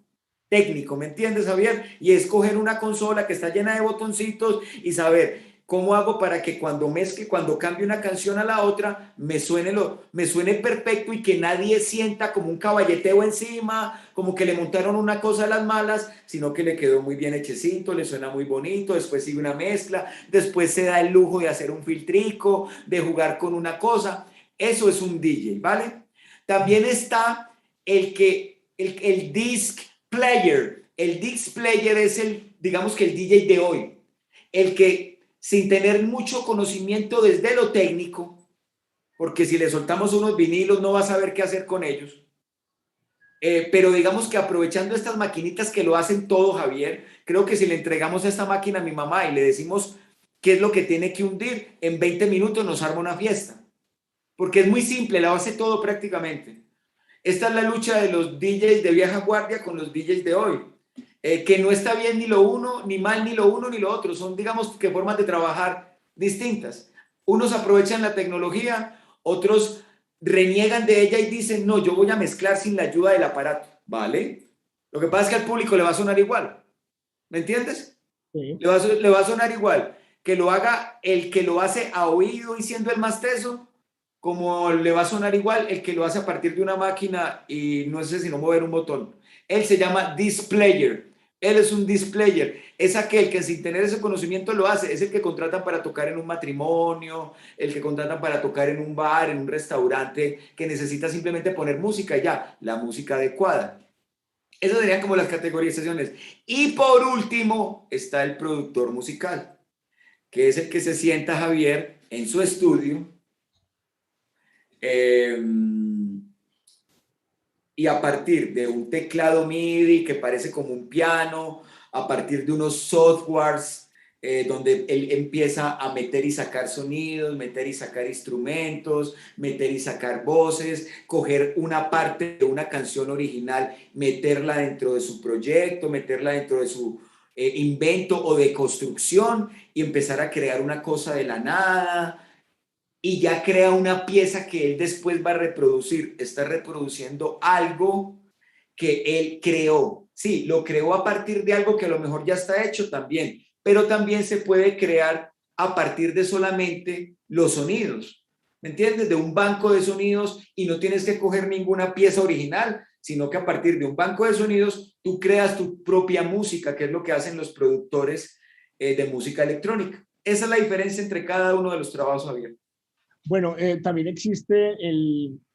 Speaker 2: técnico, ¿me entiendes, Javier? Y es coger una consola que está llena de botoncitos y saber cómo hago para que cuando mezcle, cuando cambie una canción a la otra, me suene perfecto y que nadie sienta como un caballeteo encima, como que le montaron una cosa a las malas, sino que le quedó muy bien hechecito, le suena muy bonito, después sigue una mezcla, después se da el lujo de hacer un filtrico, de jugar con una cosa. Eso es un DJ, ¿vale? También está el disc player. El disc player es digamos que el DJ de hoy, el que sin tener mucho conocimiento desde lo técnico, porque si le soltamos unos vinilos no va a saber qué hacer con ellos, pero digamos que aprovechando estas maquinitas que lo hacen todo, Javier, creo que si le entregamos esta máquina a mi mamá y le decimos qué es lo que tiene que hundir, en 20 minutos nos arma una fiesta, porque es muy simple, la hace todo prácticamente. Esta es la lucha de los DJs de vieja guardia con los DJs de hoy, que no está bien ni lo uno, ni mal ni lo uno ni lo otro, son digamos que formas de trabajar distintas. Unos aprovechan la tecnología, otros reniegan de ella y dicen, no, yo voy a mezclar sin la ayuda del aparato, ¿vale? Lo que pasa es que al público le va a sonar igual, ¿me entiendes?
Speaker 1: Sí.
Speaker 2: Le va a sonar igual que lo haga el que lo hace a oído y siendo el más teso, como le va a sonar igual el que lo hace a partir de una máquina y no sé sino mover un botón. Él se llama displayer. Él es un displayer. Es aquel que sin tener ese conocimiento lo hace. Es el que contratan para tocar en un matrimonio, el que contratan para tocar en un bar, en un restaurante, que necesita simplemente poner música y ya, la música adecuada. Esas serían como las categorizaciones. Y por último está el productor musical, que es el que se sienta, Javier, en su estudio y a partir de un teclado MIDI que parece como un piano, a partir de unos softwares donde él empieza a meter y sacar sonidos, meter y sacar instrumentos, meter y sacar voces, coger una parte de una canción original, meterla dentro de su proyecto, meterla dentro de su invento o de construcción y empezar a crear una cosa de la nada y ya crea una pieza que él después va a reproducir. Está reproduciendo algo que él creó. Sí, lo creó a partir de algo que a lo mejor ya está hecho también, pero también se puede crear a partir de solamente los sonidos. ¿Me entiendes? De un banco de sonidos y no tienes que coger ninguna pieza original, sino que a partir de un banco de sonidos tú creas tu propia música, que es lo que hacen los productores de música electrónica. Esa es la diferencia entre cada uno de los trabajos abiertos.
Speaker 1: Bueno, también existe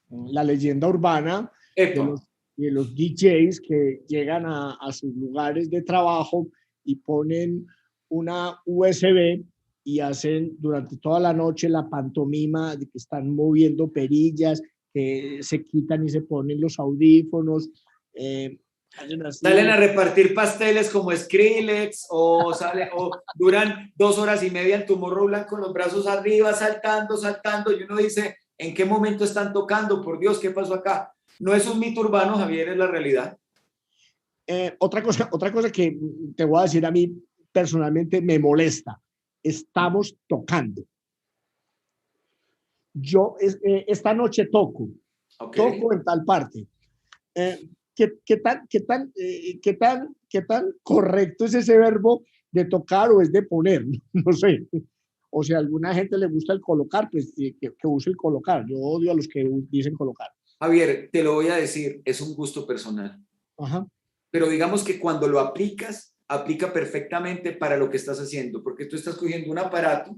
Speaker 1: la leyenda urbana de
Speaker 2: Epa.
Speaker 1: de los DJs que llegan a sus lugares de trabajo y ponen una USB y hacen durante toda la noche la pantomima de que están moviendo perillas, que se quitan y se ponen los audífonos. Hacen
Speaker 2: Salen
Speaker 1: así.
Speaker 2: a repartir pasteles como Skrillex o duran 2 horas y media en Tomorrowland con los brazos arriba, saltando, saltando, y uno dice, ¿en qué momento están tocando? Por Dios, ¿qué pasó acá? No es un mito urbano, Javier, es la realidad.
Speaker 1: Otra cosa que te voy a decir a mí personalmente me molesta. Estamos tocando. Yo esta noche
Speaker 2: Okay.
Speaker 1: toco en tal parte. ¿Qué tan correcto es ese verbo de tocar o es de poner? No sé. O si a alguna gente le gusta el colocar, pues que use el colocar. Yo odio a los que dicen colocar.
Speaker 2: Javier, te lo voy a decir, es un gusto personal.
Speaker 1: Ajá.
Speaker 2: Pero digamos que cuando lo aplicas, aplica perfectamente para lo que estás haciendo, porque tú estás cogiendo un aparato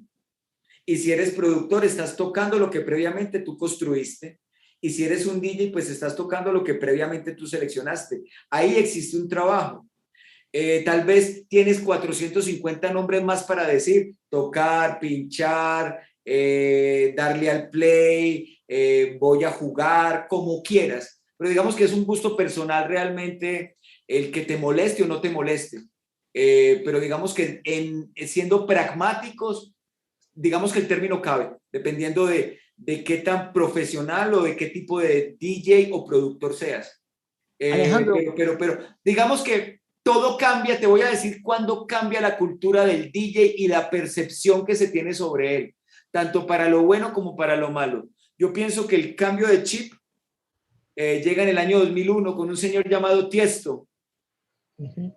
Speaker 2: y si eres productor, estás tocando lo que previamente tú construiste. Y si eres un DJ, pues estás tocando lo que previamente tú seleccionaste. Ahí existe un trabajo. Tal vez tienes 450 nombres más para decir, tocar, pinchar, darle al play, voy a jugar, como quieras. Pero digamos que es un gusto personal realmente el que te moleste o no te moleste. Pero digamos que siendo pragmáticos, digamos que el término cabe, dependiendo de qué tan profesional o de qué tipo de DJ o productor seas.
Speaker 1: Alejandro,
Speaker 2: Pero digamos que todo cambia, te voy a decir cuándo cambia la cultura del DJ y la percepción que se tiene sobre él, tanto para lo bueno como para lo malo. Yo pienso que el cambio de chip llega en el año 2001 con un señor llamado Tiesto,
Speaker 1: Ujú.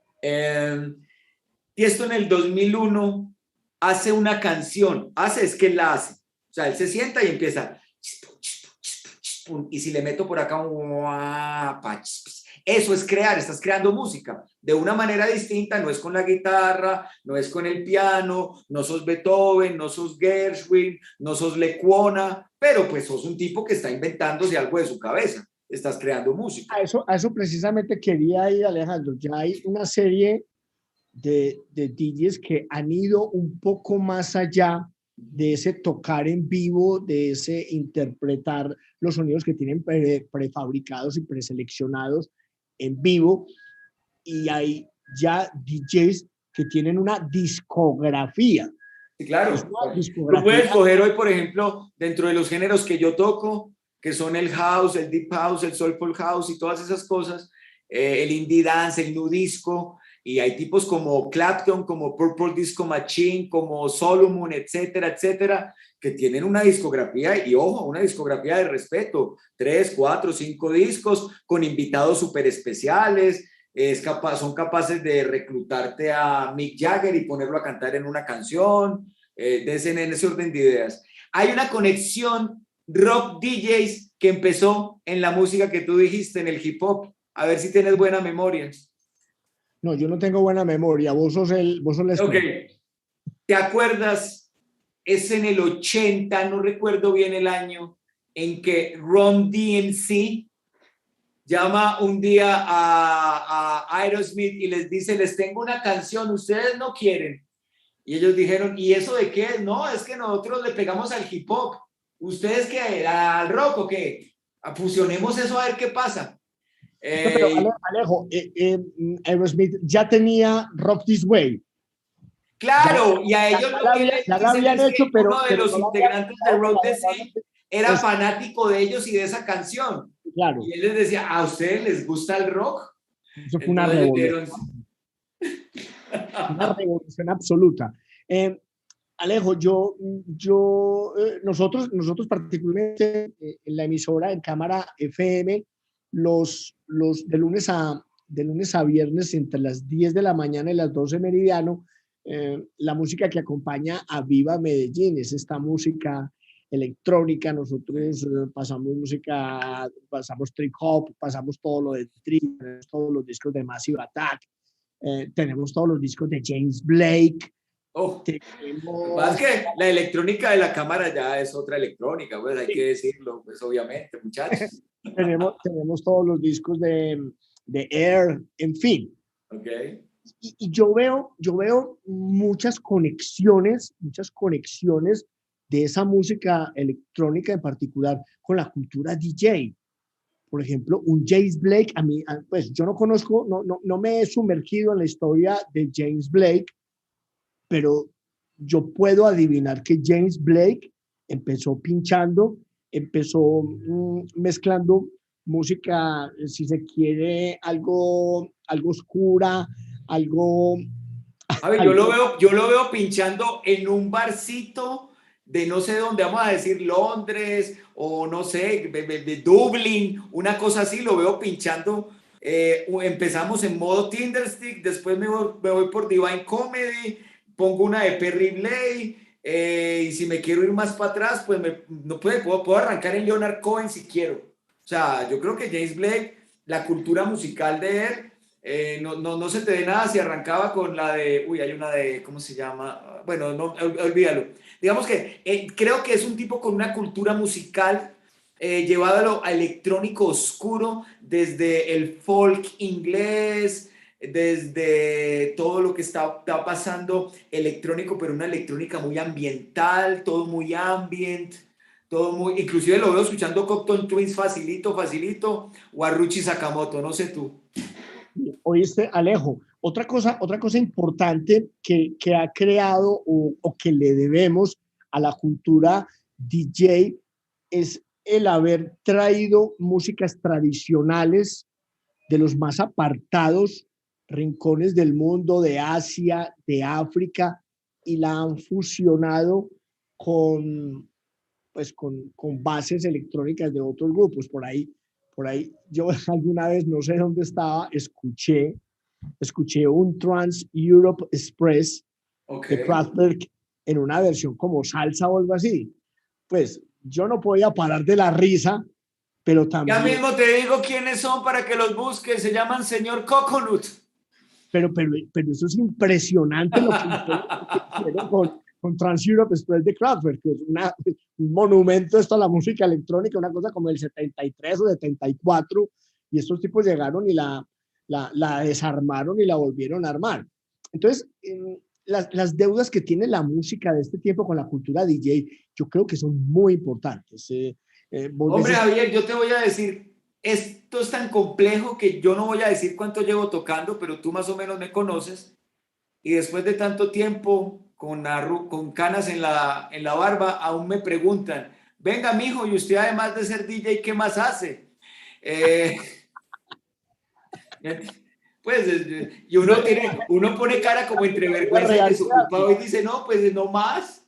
Speaker 2: Tiesto en el 2001 hace una canción, es que él la hace. O sea, él se sienta y empieza. Y si le meto por acá eso es crear, estás creando música de una manera distinta, no es con la guitarra, no es con el piano, no sos Beethoven, no sos Gershwin, no sos Lecuona, pero pues sos un tipo que está inventándose algo de su cabeza, estás creando música.
Speaker 1: A eso precisamente quería ir, Alejandro. Ya hay una serie de DJs que han ido un poco más allá de ese tocar en vivo, de ese interpretar los sonidos que tienen prefabricados y preseleccionados en vivo. Y hay ya DJs que tienen una discografía.
Speaker 2: Sí,
Speaker 1: Es
Speaker 2: claro.
Speaker 1: una
Speaker 2: Tú puedes
Speaker 1: discografía.
Speaker 2: coger hoy, por ejemplo, dentro de los géneros que yo toco, que son el house, el deep house, el soulful house y todas esas cosas, el indie dance, el nu disco, y hay tipos como Clapton, como Purple Disco Machine, como Solomon, etcétera, etcétera, que tienen una discografía, y ojo, una discografía de respeto, 3, 4, 5 discos, con invitados súper especiales, son capaces de reclutarte a Mick Jagger y ponerlo a cantar en una canción, en ese orden de ideas. Hay una conexión rock DJs que empezó en la música que tú dijiste, en el hip hop. A ver si tienes buena memoria.
Speaker 1: No, yo no tengo buena memoria. Vos sos la
Speaker 2: Ok,
Speaker 1: experta.
Speaker 2: ¿te acuerdas? Es en el 80, no recuerdo bien el año, en que Ron DMC llama un día a Aerosmith y les dice, les tengo una canción, ustedes no quieren. Y ellos dijeron, ¿y eso de qué es? No, es que nosotros le pegamos al hip hop. ¿Ustedes qué? ¿Al rock o qué? Fusionemos eso a ver qué pasa.
Speaker 1: Pero Alejo, Aerosmith ya tenía Rock This Way. Ya,
Speaker 2: Claro, y a ellos lo que les
Speaker 1: ya la
Speaker 2: dicen
Speaker 1: habían
Speaker 2: es
Speaker 1: hecho,
Speaker 2: que uno de
Speaker 1: pero
Speaker 2: los
Speaker 1: no la habían
Speaker 2: integrantes de
Speaker 1: sacado
Speaker 2: Road the Same era
Speaker 1: es,
Speaker 2: fanático de ellos y de esa canción.
Speaker 1: claro,
Speaker 2: Y él les decía, ¿a ustedes les gusta el rock?
Speaker 1: eso fue
Speaker 2: Entonces ellos dijeron,
Speaker 1: una revolución absoluta. Alejo, nosotros particularmente en la emisora, en Cámara FM, de lunes a viernes, entre las 10 de la mañana y las 12 meridiano, la música que acompaña a Viva Medellín es esta música electrónica. Nosotros pasamos trip hop, pasamos todo lo de trip, todos los discos de Massive Attack, tenemos todos los discos de James Blake.
Speaker 2: oh, lo que pasa es
Speaker 1: Tenemos,
Speaker 2: que la electrónica de la cámara ya es otra electrónica, pues hay que
Speaker 1: sí,
Speaker 2: decirlo, pues obviamente, muchachos.
Speaker 1: tenemos todos los discos de Air, en fin.
Speaker 2: Ok.
Speaker 1: Y yo veo muchas conexiones de esa música electrónica en particular con la cultura DJ. Por ejemplo, un James Blake, pues yo no conozco, no me he sumergido en la historia de James Blake, pero yo puedo adivinar que James Blake empezó pinchando, empezó mezclando música, si se quiere, algo oscura, algo,
Speaker 2: A ver,
Speaker 1: algo
Speaker 2: yo lo veo pinchando en un barcito de no sé dónde, vamos a decir Londres o no sé, de Dublín, una cosa así, lo veo pinchando. Empezamos en modo Tinderstick, después me voy por Divine Comedy, pongo una de Perry Blay, y si me quiero ir más para atrás, pues no puedo arrancar en Leonard Cohen si quiero. O sea, yo creo que James Blake, la cultura musical de él, no se te dé nada si arrancaba con la de, uy, hay una de, ¿cómo se llama? Bueno, no, olvídalo. Digamos que creo que es un tipo con una cultura musical llevado a electrónico oscuro, desde el folk inglés, desde todo lo que está pasando electrónico, pero una electrónica muy ambiental, todo muy ambient, todo muy, inclusive lo veo escuchando Cocteau Twins facilito, facilito, o a Ruchi Sakamoto, no sé tú.
Speaker 1: oíste, Alejo. Otra cosa importante que ha creado o que le debemos a la cultura DJ es el haber traído músicas tradicionales de los más apartados rincones del mundo, de Asia, de África, y la han fusionado con, pues, con bases electrónicas de otros grupos. Por ahí, yo alguna vez, no sé dónde estaba, escuché escuché un Trans Europe Express
Speaker 2: Ok.
Speaker 1: de Kraftwerk en una versión como salsa o algo así. Pues yo no podía parar de la risa, pero
Speaker 2: Ya
Speaker 1: también,
Speaker 2: mismo te digo quiénes son para que los busques. Se llaman Señor Coconut.
Speaker 1: pero eso es impresionante lo que hicieron con Trans Europe Express de Kraftwerk, que es un monumento esto a la música electrónica, una cosa como el 73 o 74, y estos tipos llegaron y la desarmaron y la volvieron a armar. Entonces, las deudas que tiene la música de este tiempo con la cultura DJ, yo creo que son muy importantes. Vos
Speaker 2: Hombre,
Speaker 1: decís,
Speaker 2: Javier, yo te voy a decir, esto es tan complejo que yo no voy a decir cuánto llevo tocando, pero tú más o menos me conoces. Y después de tanto tiempo con canas en la barba, aún me preguntan, venga, mijo, y usted además de ser DJ, ¿qué más hace? Eh, pues, y uno pone cara como entre
Speaker 1: la vida
Speaker 2: vergüenza y
Speaker 1: real se
Speaker 2: desocupado
Speaker 1: hace.
Speaker 2: y dice, no, pues no más.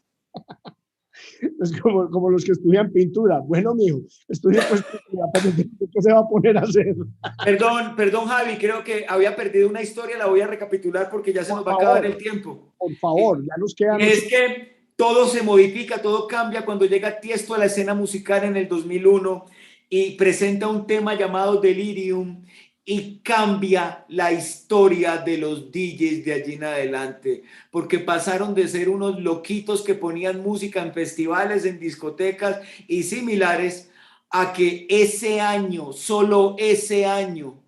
Speaker 1: Es como los que estudian pintura. Bueno, mijo, estudie pues pintura, pero ¿qué se va a poner a hacer?
Speaker 2: Perdón, perdón, Javi, creo que había perdido una historia, la voy a recapitular porque ya se nos va a acabar el tiempo.
Speaker 1: Por
Speaker 2: Y,
Speaker 1: favor, ya nos quedan
Speaker 2: y
Speaker 1: 8.
Speaker 2: es que todo se modifica, todo cambia cuando llega Tiesto a la escena musical en el 2001 y presenta un tema llamado Delirium y cambia la historia de los DJs de allí en adelante, porque pasaron de ser unos loquitos que ponían música en festivales, en discotecas y similares, a que ese año, solo ese año,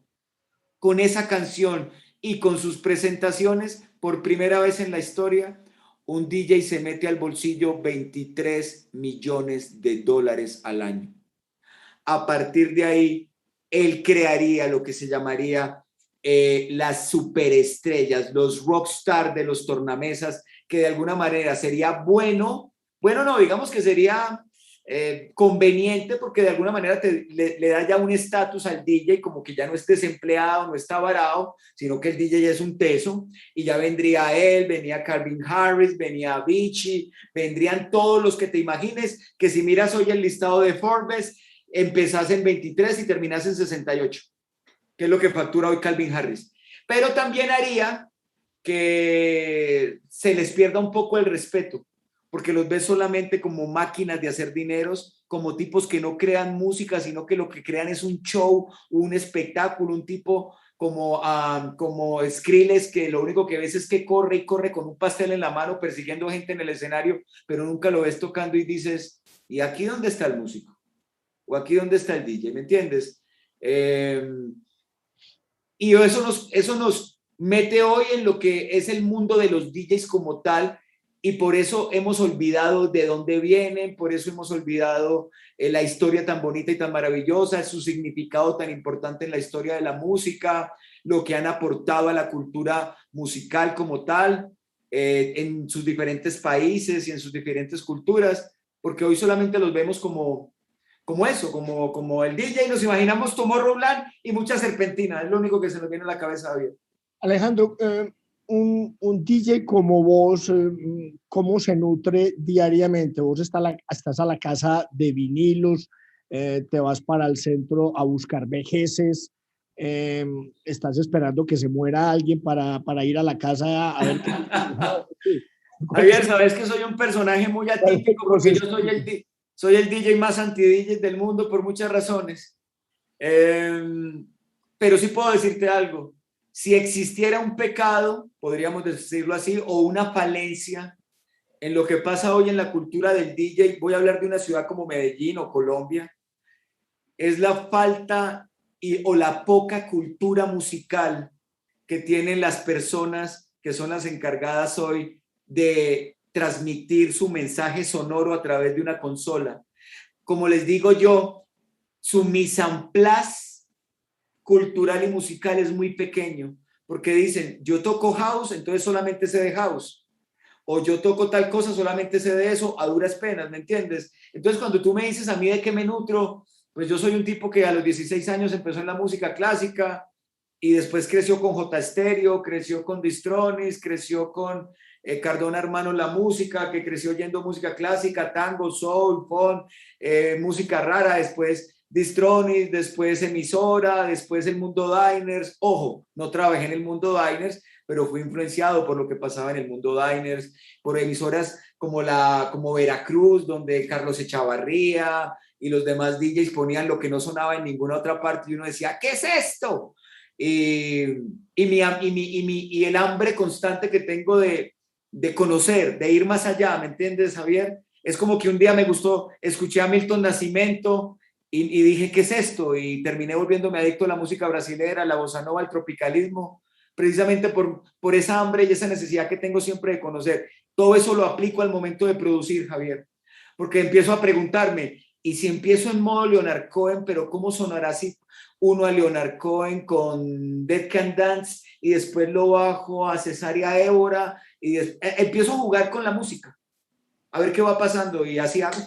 Speaker 2: con esa canción y con sus presentaciones, por primera vez en la historia, un DJ se mete al bolsillo 23 millones de dólares al año. A partir de ahí, él crearía lo que se llamaría las superestrellas, los rockstar de los tornamesas, que de alguna manera sería bueno no, digamos que sería conveniente porque de alguna manera le da ya un estatus al DJ, como que ya no es desempleado, no está varado, sino que el DJ ya es un teso y ya vendría él, venía Calvin Harris, venía Avicii, vendrían todos los que te imagines, que si miras hoy el listado de Forbes, empezás en 23 y terminás en 68, que es lo que factura hoy Calvin Harris. Pero también haría que se les pierda un poco el respeto, porque los ves solamente como máquinas de hacer dineros, como tipos que no crean música, sino que lo que crean es un show, un espectáculo, un tipo como Skrillex, que lo único que ves es que corre y corre con un pastel en la mano persiguiendo gente en el escenario, pero nunca lo ves tocando y dices, ¿y aquí dónde está el músico? ¿O aquí dónde está el DJ? ¿Me entiendes? Y eso nos mete hoy en lo que es el mundo de los DJs como tal, y por eso hemos olvidado de dónde vienen, por eso hemos olvidado la historia tan bonita y tan maravillosa, su significado tan importante en la historia de la música, lo que han aportado a la cultura musical como tal, en sus diferentes países y en sus diferentes culturas, porque hoy solamente los vemos como eso, como el DJ, nos imaginamos Tomorrowland y mucha serpentina, es lo único que se nos viene a la cabeza, Javier.
Speaker 1: Alejandro, un DJ como vos, ¿cómo se nutre diariamente? Vos estás a la casa de vinilos, te vas para el centro a buscar vejeces, estás esperando que se muera alguien para ir a la casa a ver qué.
Speaker 2: Javier, sabes que soy un personaje muy
Speaker 1: ¿Cuál es el
Speaker 2: atípico porque yo
Speaker 1: proceso?
Speaker 2: soy el DJ más anti-DJ del mundo por muchas razones. Pero sí puedo decirte algo. Si existiera un pecado, podríamos decirlo así, o una falencia en lo que pasa hoy en la cultura del DJ, voy a hablar de una ciudad como Medellín o Colombia, es la falta o la poca cultura musical que tienen las personas que son las encargadas hoy de transmitir su mensaje sonoro a través de una consola. Como les digo yo, su mise en place cultural y musical es muy pequeño, porque dicen, yo toco house, entonces solamente sé de house, o yo toco tal cosa, solamente sé de eso, a duras penas, ¿me entiendes? Entonces cuando tú me dices a mí de qué me nutro, pues yo soy un tipo que a los 16 años empezó en la música clásica y después creció con J Stereo, creció con Distronis, creció con Cardona Hermanos la música, que creció oyendo música clásica, tango, soul, funk, música rara, después Distronic, después Emisora, después el Mundo Diners. Ojo, no trabajé en el Mundo Diners, pero fui influenciado por lo que pasaba en el Mundo Diners, por emisoras como Veracruz, donde Carlos Echavarría y los demás DJs ponían lo que no sonaba en ninguna otra parte y uno decía, ¿qué es esto? Y el hambre constante que tengo de conocer, de ir más allá, ¿me entiendes, Javier? Es como que un día me gustó, escuché a Milton Nascimento y dije, ¿qué es esto? Y terminé volviéndome adicto a la música brasilera, a la bossa nova, al tropicalismo, precisamente por esa hambre y esa necesidad que tengo siempre de conocer. Todo eso lo aplico al momento de producir, Javier, porque empiezo a preguntarme, ¿y si empiezo en modo Leonard Cohen, pero cómo sonará si uno a Leonard Cohen con Dead Can Dance y después lo bajo a Cesárea Évora y empiezo a jugar con la música, a ver qué va pasando y así hago.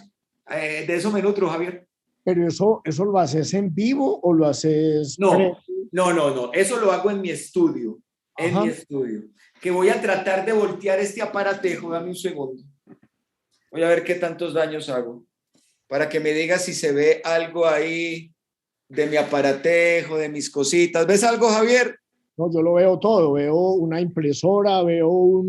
Speaker 2: De eso me nutro, Javier.
Speaker 1: Pero eso lo haces en vivo o lo haces
Speaker 2: No, no, eso lo hago en mi estudio, en mi
Speaker 1: Ajá.
Speaker 2: estudio, que voy a tratar de voltear este aparatejo, dame un segundo. Voy a ver qué tantos daños hago, para que me digas si se ve algo ahí de mi aparatejo, de mis cositas. ¿Ves algo, Javier?
Speaker 1: No, yo lo veo todo, veo una impresora, veo,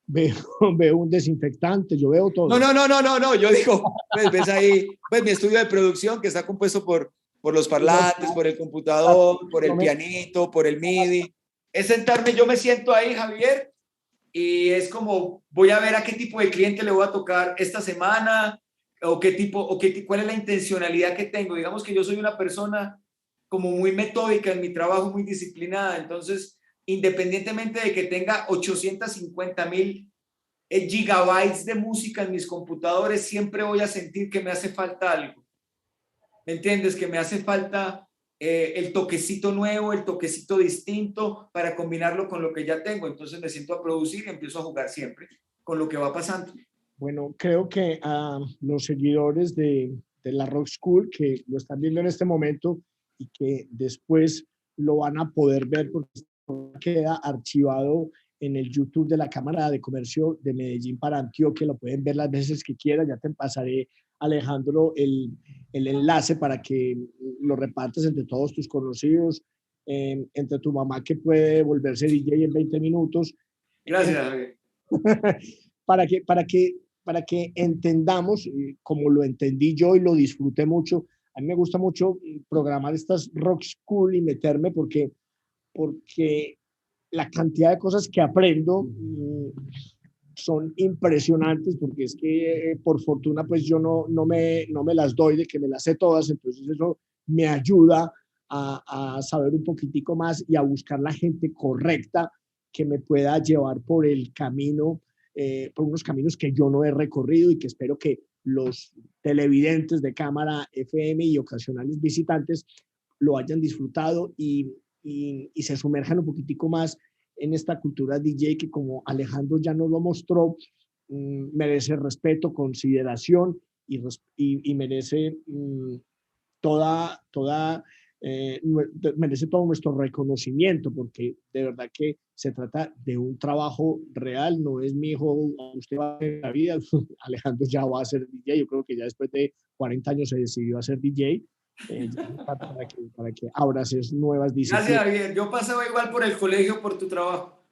Speaker 1: veo un desinfectante, yo veo todo.
Speaker 2: No, yo digo, ves ahí, pues mi estudio de producción que está compuesto por los parlantes, por el computador, por el pianito, por el MIDI. Es sentarme, yo me siento ahí, Javier, y es como, voy a ver a qué tipo de cliente le voy a tocar esta semana, o qué tipo, cuál es la intencionalidad que tengo. Digamos que yo soy una persona como muy metódica en mi trabajo, muy disciplinada, entonces, independientemente de que tenga 850,000 gigabytes de música en mis computadores, siempre voy a sentir que me hace falta algo. ¿Me entiendes? Que me hace falta el toquecito nuevo, el toquecito distinto para combinarlo con lo que ya tengo. Entonces me siento a producir y empiezo a jugar siempre con lo que va pasando.
Speaker 1: Bueno, creo que a los seguidores de la Rock School que lo están viendo en este momento y que después lo van a poder ver porque queda archivado en el YouTube de la Cámara de Comercio de Medellín para Antioquia, lo pueden ver las veces que quieran, ya te pasaré, Alejandro, el enlace para que lo repartas entre todos tus conocidos, entre tu mamá que puede volverse DJ en 20 minutos.
Speaker 2: Gracias, Javier.
Speaker 1: Para que entendamos, como lo entendí yo y lo disfruté mucho, a mí me gusta mucho programar estas Rock School y meterme porque la cantidad de cosas que aprendo son impresionantes, porque es que por fortuna pues yo no me las doy de que me las sé todas, entonces eso me ayuda a saber un poquitico más y a buscar la gente correcta que me pueda llevar por el camino, por unos caminos que yo no he recorrido y que espero que los televidentes de Cámara FM y ocasionales visitantes lo hayan disfrutado y se sumerjan un poquitico más en esta cultura DJ que, como Alejandro ya nos lo mostró, merece respeto, consideración y merece merece todo nuestro reconocimiento, porque de verdad que se trata de un trabajo real, no es mi hijo, usted va a hacer la vida, Alejandro ya va a ser DJ, yo creo que ya después de 40 años se decidió a ser DJ, para que abraces nuevas disciplinas.
Speaker 2: Gracias, Javier. Yo pasaba igual por el colegio, por tu trabajo.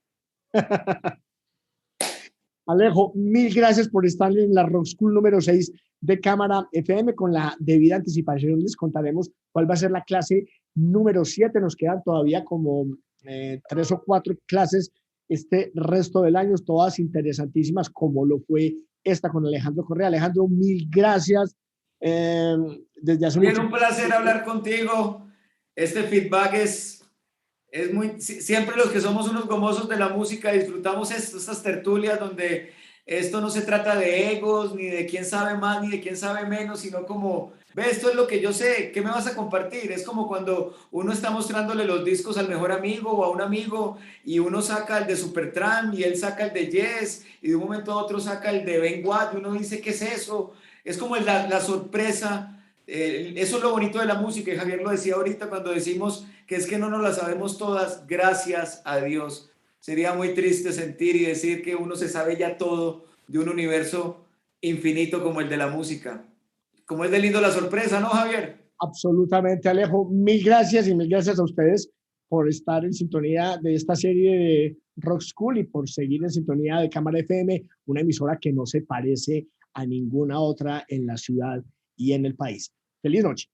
Speaker 1: Alejo, mil gracias por estar en la Rock School número 6 de Cámara FM. Con la debida anticipación les contaremos cuál va a ser la clase número 7. Nos quedan todavía como 3 o 4 clases este resto del año, todas interesantísimas, como lo fue esta con Alejandro Correa. Alejandro, mil gracias. Desde hace
Speaker 2: Bien, un placer hablar contigo. Este feedback es muy, siempre los que somos unos gomosos de la música disfrutamos estas tertulias donde esto no se trata de egos, ni de quién sabe más, ni de quién sabe menos, sino como, ve, esto es lo que yo sé, ¿qué me vas a compartir? Es como cuando uno está mostrándole los discos al mejor amigo o a un amigo y uno saca el de Supertramp y él saca el de Yes y de un momento a otro saca el de Ben Watt y uno dice, ¿qué es eso? Es como la sorpresa. Eso es lo bonito de la música y Javier lo decía ahorita cuando decimos que es que no nos la sabemos todas, gracias a Dios. Sería muy triste sentir y decir que uno se sabe ya todo de un universo infinito como el de la música. Como es de lindo la sorpresa, ¿no, Javier?
Speaker 1: Absolutamente, Alejo. Mil gracias y mil gracias a ustedes por estar en sintonía de esta serie de Rock School y por seguir en sintonía de Cámara FM, una emisora que no se parece a ninguna otra en la ciudad y en el país. Feliz noche.